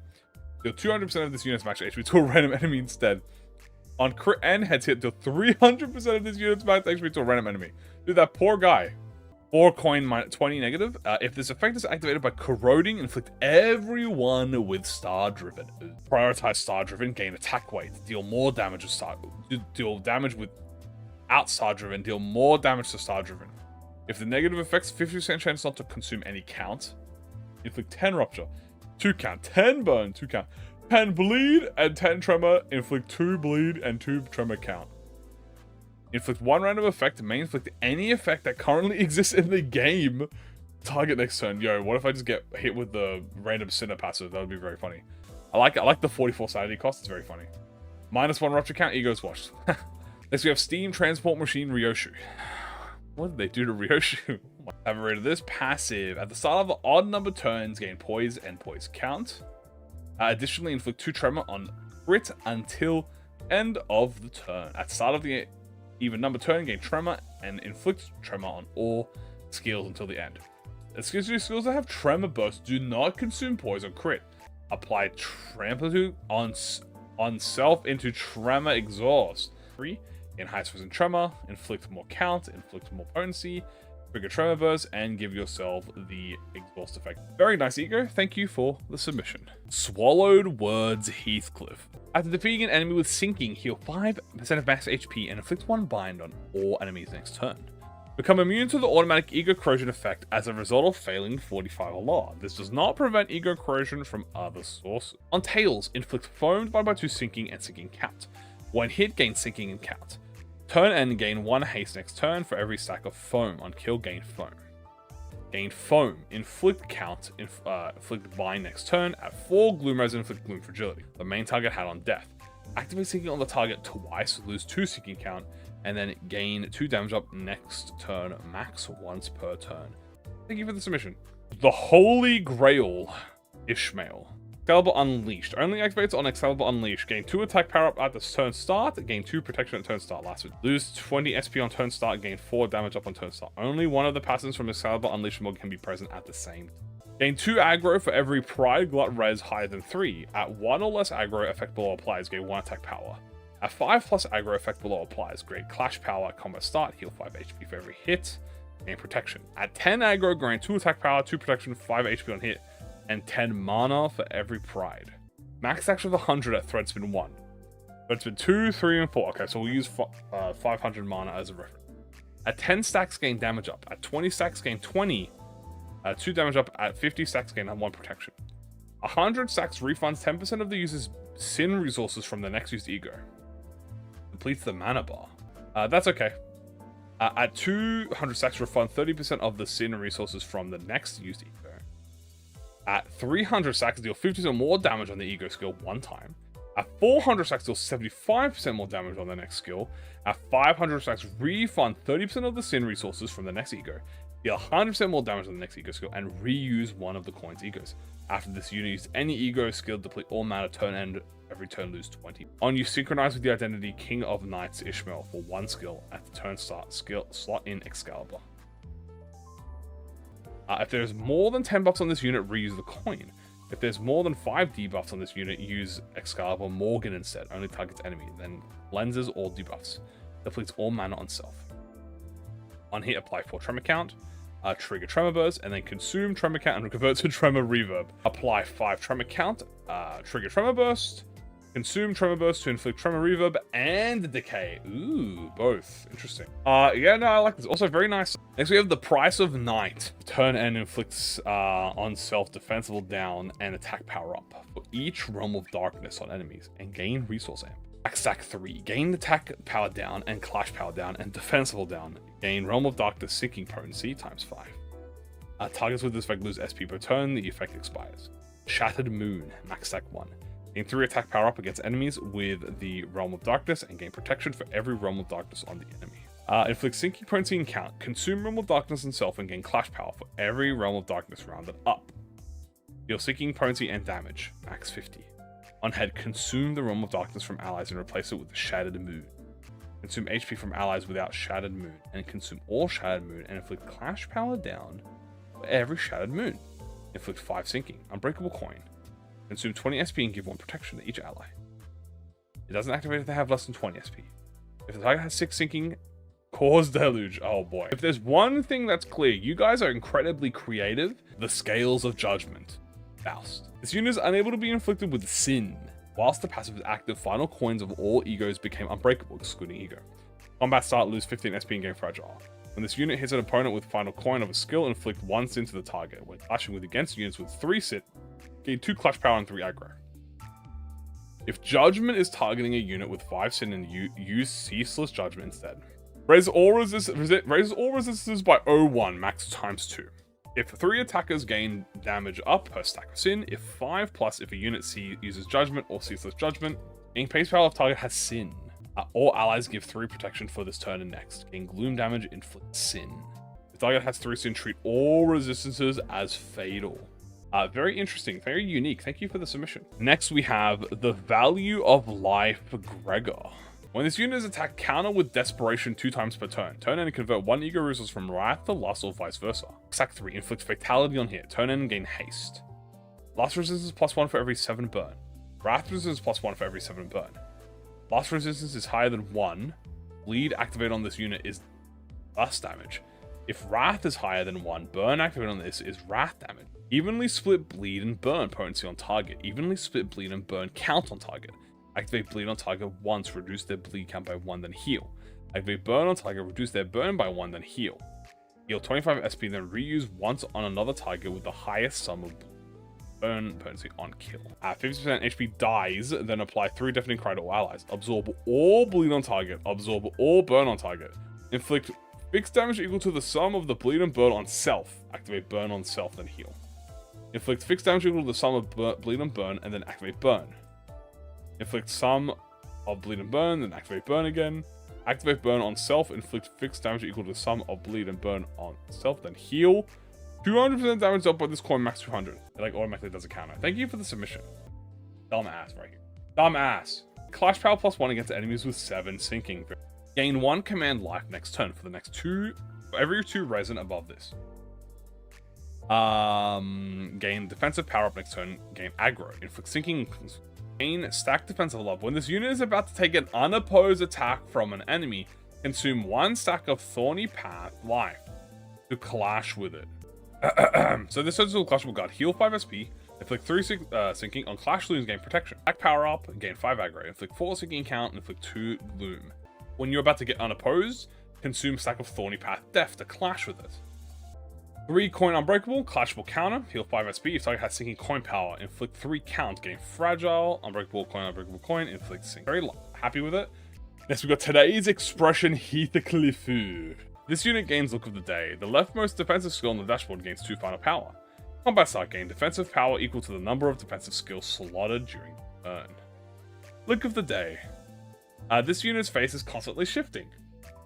Deal 200% of this unit's max HP to a random enemy instead. On crit and heads hit, deal 300% of this unit's max HP to a random enemy. Dude, that poor guy. 4 coin minus 20 negative. If this effect is activated by corroding, inflict everyone with Star Driven. Prioritize Star Driven, gain attack weight. Deal more damage with deal damage without Star Driven. Deal more damage to Star Driven. If the negative effects 50% chance not to consume any count. Inflict 10 rupture, 2 count, 10 burn, 2 count, 10 bleed and 10 tremor. Inflict 2 bleed and 2 tremor count. Inflict 1 random effect, may inflict any effect that currently exists in the game. Target next turn. Yo, what if I just get hit with the random Sinner passive? That would be very funny. I like the 44 sanity cost, it's very funny. -1 rupture count, Ego's washed. Next we have Steam Transport Machine Ryoshu. What did they do to Ryoshu? I haven't rated this. Passive. At the start of odd number turns, gain poise and poise count. Additionally, inflict 2 tremor on crit until end of the turn. At the start of the even number turn, gain tremor and inflict tremor on all skills until the end. Skills that have tremor burst do not consume poise on crit. Apply trample on self into tremor exhaust. 3. In heights and tremor, inflict more count, inflict more potency, trigger tremor burst, and give yourself the exhaust effect. Very nice, Ego. Thank you for the submission. Swallowed Words Heathcliff. After defeating an enemy with sinking, heal 5% of max HP and inflict 1 bind on all enemies next turn. Become immune to the automatic Ego corrosion effect as a result of failing 45 or lower. This does not prevent Ego corrosion from other sources. On tails, inflict foam divided by 2 sinking and sinking count. When hit, gain sinking and count. Turn end, gain 1 haste next turn for every stack of foam. On kill, gain foam. Gain foam. Inflict count. Inflict bind next turn. At 4 gloom res, inflict gloom fragility. The main target had on death. Activate sinking on the target twice, lose 2 sinking count, and then gain 2 damage up next turn, max once per turn. Thank you for the submission. The Holy Grail Ishmael. Excalibur Unleashed. Only activates on Excalibur Unleashed. Gain 2 attack power up at the turn start. Gain 2 protection at turn start. Last week. Lose 20 SP on turn start. Gain 4 damage up on turn start. Only one of the passives from Excalibur Unleashed mode can be present at the same time. Gain 2 aggro for every Pride Glut res higher than 3. At 1 or less aggro, effect below applies. Gain 1 attack power. At 5 plus aggro, effect below applies. Great Clash power at combat start. Heal 5 HP for every hit. Gain protection. At 10 aggro, gain 2 attack power, 2 protection, 5 HP on hit, and 10 mana for every Pride. Max action of 100 at Threadspin 1. Threadspin 2, 3, and 4. Okay, so we'll use 500 mana as a reference. At 10 stacks, gain damage up. At 20 stacks, gain 20. 2 damage up. At 50 stacks, gain 1 protection. 100 stacks refunds 10% of the user's sin resources from the next used Ego. Completes the mana bar. That's okay. At 200 stacks, refund 30% of the sin resources from the next used Ego. At 300 stacks, deal 50% more damage on the Ego skill 1 time. At 400 stacks, deal 75% more damage on the next skill. At 500 stacks, refund 30% of the sin resources from the next Ego. Deal 100% more damage on the next Ego skill, and reuse one of the coin's Egos. After this, unit use any Ego skill, deplete all mana, turn end, every turn lose 20. On you synchronize with the identity King of Knights Ishmael for 1 skill at the turn start skill slot in Excalibur. If there's more than 10 buffs on this unit, reuse the coin. If there's more than 5 debuffs on this unit, use Excalibur Morgan instead. Only targets enemy, then lenses all debuffs. Deflects all mana on self. On hit, apply 4 tremor count. Trigger tremor burst, and then consume tremor count and convert to tremor reverb. Apply 5 tremor count. Trigger tremor burst. Consume tremor burst to inflict tremor reverb and decay. Ooh, both. Interesting. Yeah, no, I like this. Also very nice. Next we have the Price of Night. Turn end inflicts on self defensible down and attack power up for each Realm of Darkness on enemies and gain resource amp. Stack 3. Gain attack power down and clash power down and defensible down. Gain Realm of Darkness sinking potency times 5. Targets with this effect lose SP per turn. The effect expires. Shattered Moon. Max stack 1. Gain 3 attack power up against enemies with the Realm of Darkness and gain protection for every Realm of Darkness on the enemy. Inflict sinking potency and count. Consume Realm of Darkness and self and gain clash power for every Realm of Darkness rounded up. Deal sinking potency and damage. Max 50. On head, consume the Realm of Darkness from allies and replace it with the Shattered Moon. Consume HP from allies without Shattered Moon, and consume all Shattered Moon and inflict clash power down for every Shattered Moon. Inflict 5 sinking. Unbreakable coin. Consume 20 SP and give 1 protection to each ally. It doesn't activate if they have less than 20 SP. If the target has 6 sinking, cause deluge. Oh boy. If there's one thing that's clear, you guys are incredibly creative. The Scales of Judgment. Faust. This unit is unable to be inflicted with sin. Whilst the passive is active, final coins of all egos became unbreakable, excluding ego. Combat start, lose 15 SP and gain fragile. When this unit hits an opponent with final coin of a skill, inflict 1 sin to the target. When clashing with against units with 3 sin, gain 2 clash power and 3 aggro. If Judgment is targeting a unit with 5 sin and use Ceaseless Judgment instead. Raises all resistances by 0.1, max times 2. If 3 attackers gain damage up per stack of sin, if 5 plus if a unit uses Judgment or Ceaseless Judgment, gain pace power if target has sin. All allies give 3 protection for this turn and next. Gain gloom damage, inflict sin. If target has 3 sin, treat all resistances as fatal. Very interesting, very unique. Thank you for the submission. Next we have the Value of Life Gregor. When this unit is attacked, counter with Desperation 2 times per turn. Turn end and convert 1 ego resource from Wrath to Lust or vice versa. Stack 3, inflict Fatality on hit. Turn end and gain Haste. Lust resistance +1 for every 7 burn. Wrath resistance +1 for every 7 burn. Lust resistance is higher than 1. Bleed activated on this unit is Lust damage. If Wrath is higher than 1, burn activated on this is Wrath damage. Evenly split bleed and burn potency on target. Evenly split bleed and burn count on target. Activate bleed on target once, reduce their bleed count by 1, then heal. Activate burn on target, reduce their burn by 1, then heal. Heal 25 SP, then reuse once on another target with the highest sum of burn potency on kill. At 50% HP dies, then apply 3 deafening cry to all allies. Absorb all bleed on target, absorb all burn on target. Inflict fixed damage equal to the sum of the bleed and burn on self. Activate burn on self, then heal. Inflict fixed damage equal to the sum of bleed and burn, and then activate burn. Inflict sum of bleed and burn, then activate burn again. Activate burn on self, inflict fixed damage equal to the sum of bleed and burn on self, then heal. 200% damage up by this coin, max 200. It like automatically does a counter. Thank you for the submission. Dumb ass right here. Dumb ass. Clash power +1 against enemies with 7 sinking. Gain 1 command life next turn for the next 2, for every 2 resin above this. Gain defensive power up next turn. Gain aggro. Inflict sinking. Gain stack defensive love. When this unit is about to take an unopposed attack from an enemy, consume 1 stack of Thorny Path life to clash with it. So this turns to a clashable guard. Heal 5 SP. Inflict 3 sinking on clash looms. Gain protection. Stack power up. Gain 5 aggro. Inflict 4 sinking count. Inflict 2 gloom. When you're about to get unopposed, consume stack of Thorny Path Death to clash with it. 3 coin unbreakable, clashable counter, heal 5 SP. If target has sinking coin power, inflict 3 count, gain fragile, unbreakable coin, inflict sink. Very happy with it. Next we got today's expression, Heathcliff. This unit gains Look of the Day. The leftmost defensive skill on the dashboard gains 2 final power. Combat start, gain defensive power equal to the number of defensive skills slotted during the turn. Look of the Day. This unit's face is constantly shifting.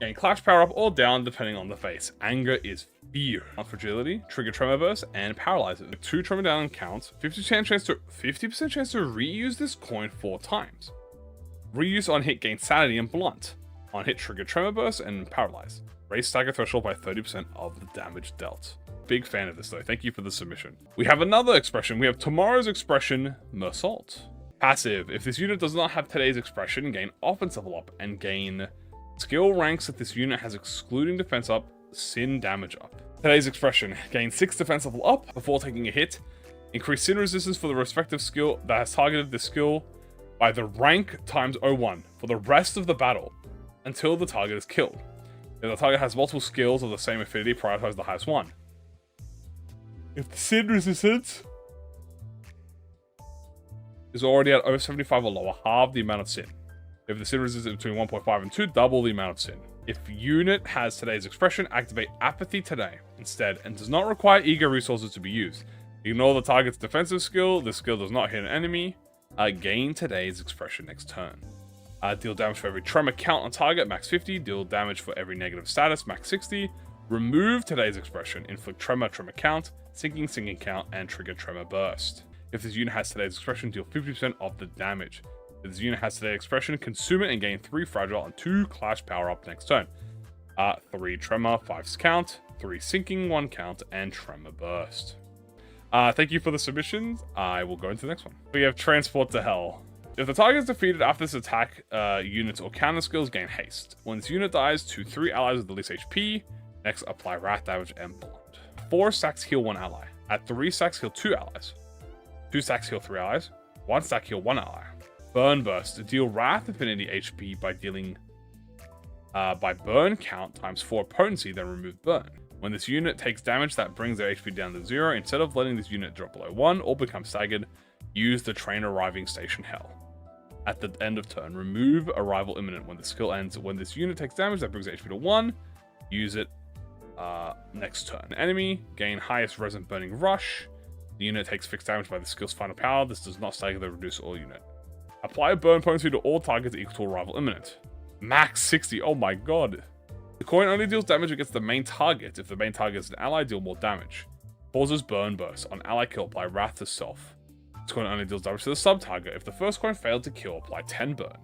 Gain clash power up or down depending on the face. Anger is fear. On fragility, trigger tremor burst, and paralyze it. With 2 tremor down counts, 50% chance to reuse this coin 4 times. Reuse on hit gain sanity and blunt. On hit trigger tremor burst and paralyze. Raise stagger threshold by 30% of the damage dealt. Big fan of this though. Thank you for the submission. We have another expression. We have tomorrow's expression, Mersault. Passive. If this unit does not have today's expression, gain offensive up and gain Skill ranks that this unit has excluding defense up, sin damage up. Today's expression: gain 6 defense level up before taking a hit. Increase sin resistance for the respective skill that has targeted the skill by the rank times 01 for the rest of the battle until the target is killed. If the target has multiple skills of the same affinity, prioritize the highest one. If the sin resistance is already at over 75 or lower, halve the amount of sin. If the sin resistance is between 1.5 and 2, double the amount of sin. If unit has today's expression, activate apathy today instead and does not require E.G.O resources to be used. Ignore the target's defensive skill. This skill does not hit an enemy. Gain today's expression next turn. Deal damage for every tremor count on target, max 50. Deal damage for every negative status, max 60. Remove today's expression. Inflict tremor count, sinking count, and trigger tremor burst. If this unit has today's expression, deal 50% of the damage. If this unit has today's expression, consume it and gain 3 fragile and 2 clash power up next turn. 3 tremor, 5 count, 3 sinking, 1 count, and tremor burst. Thank you for the submissions. I will go into the next one. We have Transport to Hell. If the target is defeated after this attack, units or counter skills gain haste. When this unit dies to 3 allies with the least HP, next apply wrath damage and blunt. 4 stacks heal 1 ally. At 3 stacks heal 2 allies. 2 stacks heal 3 allies. 1 stack heal 1 ally. Burn burst. Deal wrath affinity HP by dealing by burn count times 4 potency, then remove burn. When this unit takes damage that brings their HP down to 0, instead of letting this unit drop below 1 or become staggered, use the train arriving station hell. At the end of turn, remove arrival imminent when the skill ends. When this unit takes damage that brings HP to 1, use it next turn. Enemy, gain highest resonant burning rush. The unit takes fixed damage by the skill's final power. This does not stagger the reduce all unit. Apply a burn potency to all targets equal to arrival imminent. Max 60, oh my god. The coin only deals damage against the main target. If the main target is an ally, deal more damage. Causes burn burst. On ally kill, apply wrath to self. This coin only deals damage to the sub-target. If the first coin failed to kill, apply 10 burn.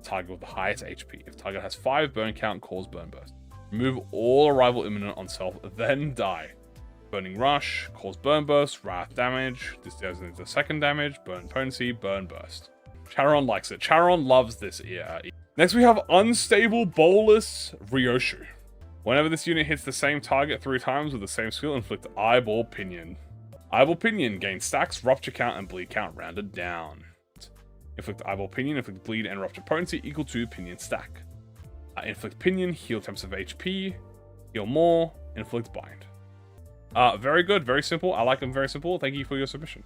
Target with the highest HP. If target has 5 burn count, cause burn burst. Remove all arrival imminent on self, then die. Burning rush, cause burn burst, wrath damage. This deals into second damage, burn potency, burn burst. Charon likes it. Charon loves this. Next we have Unstable Bolus Ryoshu. Whenever this unit hits the same target 3 times with the same skill, inflict Eyeball Pinion. Eyeball Pinion gains stacks, rupture count, and bleed count rounded down. Inflict Eyeball Pinion, inflict bleed and rupture potency equal to Pinion stack. Inflict Pinion, heal 10% of HP, heal more, inflict bind. Very good, very simple. I like them very simple. Thank you for your submission.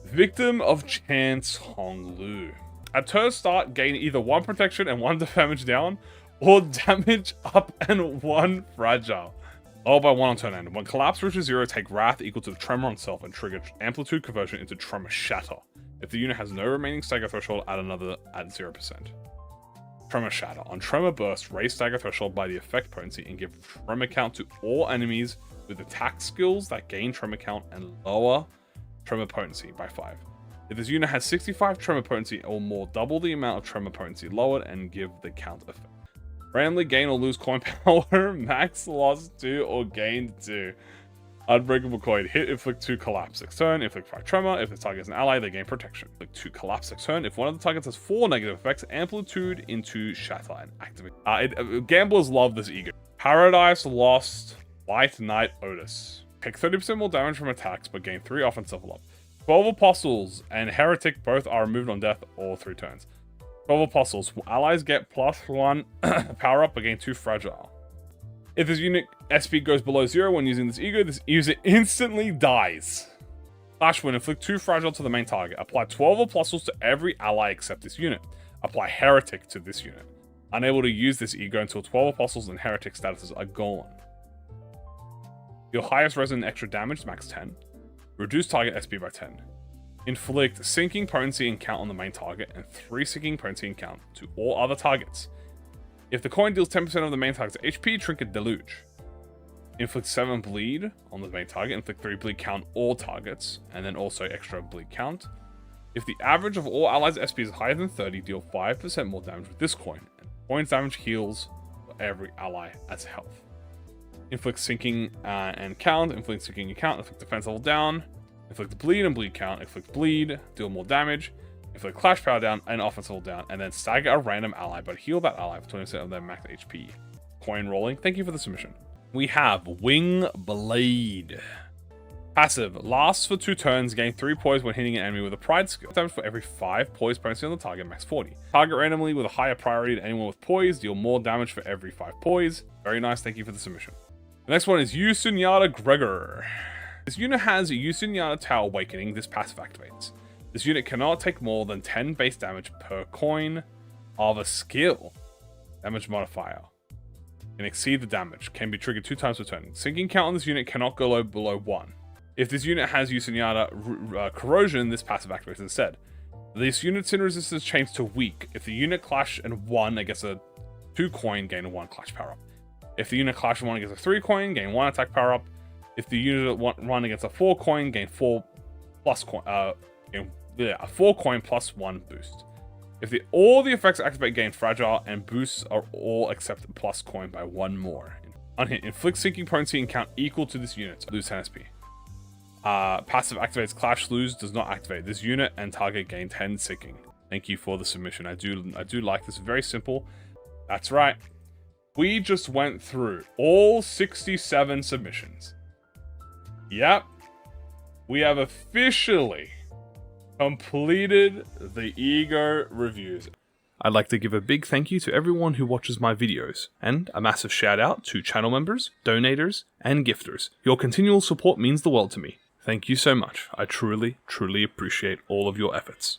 Victim of Chance Honglu. At turn start, gain either 1 protection and 1 damage down, or damage up and 1 fragile. All by 1 on turn end. When collapse reaches 0, take wrath equal to the tremor on self and trigger amplitude conversion into tremor shatter. If the unit has no remaining stagger threshold, add another at 0%. Tremor shatter. On tremor burst, raise stagger threshold by the effect potency and give tremor count to all enemies with attack skills that gain tremor count and lower tremor potency by 5. If this unit has 65 tremor potency or more, double the amount of tremor potency lowered and give the count effect. Randomly gain or lose coin power, max loss 2 or gained 2. Unbreakable coin. Hit, inflict 2 collapse. Next turn, inflict 5 tremor. If the target is an ally, they gain protection. Inflict 2 collapse. Next turn, if one of the targets has 4 negative effects, amplitude into shatter and activate. Gamblers love this E.G.O. Paradise Lost, White Knight Otis. Take 30% more damage from attacks, but gain 3 offensive level up. 12 Apostles and Heretic both are removed on death all 3 turns. 12 Apostles. Allies get +1 power up, but gain 2 fragile. If this unit SP goes below 0 when using this E.G.O, this user instantly dies. Slash Wind. Inflict 2 fragile to the main target. Apply 12 Apostles to every ally except this unit. Apply Heretic to this unit. Unable to use this E.G.O until 12 Apostles and Heretic statuses are gone. Your highest resonant extra damage, max 10. Reduce target SP by 10. Inflict sinking potency and count on the main target, and 3 sinking potency and count to all other targets. If the coin deals 10% of the main target's HP, Trinket Deluge. Inflict 7 bleed on the main target, inflict 3 bleed count all targets, and then also extra bleed count. If the average of all allies' SP is higher than 30, deal 5% more damage with this coin, and coin's damage heals for every ally as health. Inflict sinking and count, inflict sinking and count, inflict defense level down, inflict bleed and bleed count, inflict bleed, deal more damage. inflict clash power down and offense level down, and then stagger a random ally, but heal that ally for 20% of their max HP. Coin rolling. Thank you for the submission. We have Wing Blade. Passive. Lasts for 2 turns, gain 3 poise when hitting an enemy with a pride skill. Damage for every 5 poise potency on the target, max 40. Target randomly with a higher priority than anyone with poise, deal more damage for every 5 poise. Very nice, thank you for the submission. The next one is Yusunyata Gregor. This unit has Yusunyata Tau Awakening, this passive activates. This unit cannot take more than 10 base damage per coin of a skill. Damage modifier. Can exceed the damage, can be triggered 2 times per turn. Sinking count on this unit cannot go below 1. If this unit has Yusunyata Corrosion, this passive activates instead. This unit's in resistance changes to weak. If the unit clash and 1 against a 2 coin, gain a 1 clash power up. If the unit clash and 1 against a 3 coin, gain 1 attack power up. If the unit run against a 4 coin, gain 4 plus coin, a 4 coin plus 1 boost. If all the effects activate, gain fragile, and boosts are all except plus coin by 1 more. Unhit, inflict sinking potency and count equal to this unit. Lose 10 SP. Passive activates clash, lose, does not activate. This unit and target gain 10 sinking. Thank you for the submission. I do like this. Very simple. That's right. We just went through all 67 submissions. Yep. We have officially completed the E.G.O reviews. I'd like to give a big thank you to everyone who watches my videos, and a massive shout out to channel members, donators, and gifters. Your continual support means the world to me. Thank you so much. I truly, truly appreciate all of your efforts.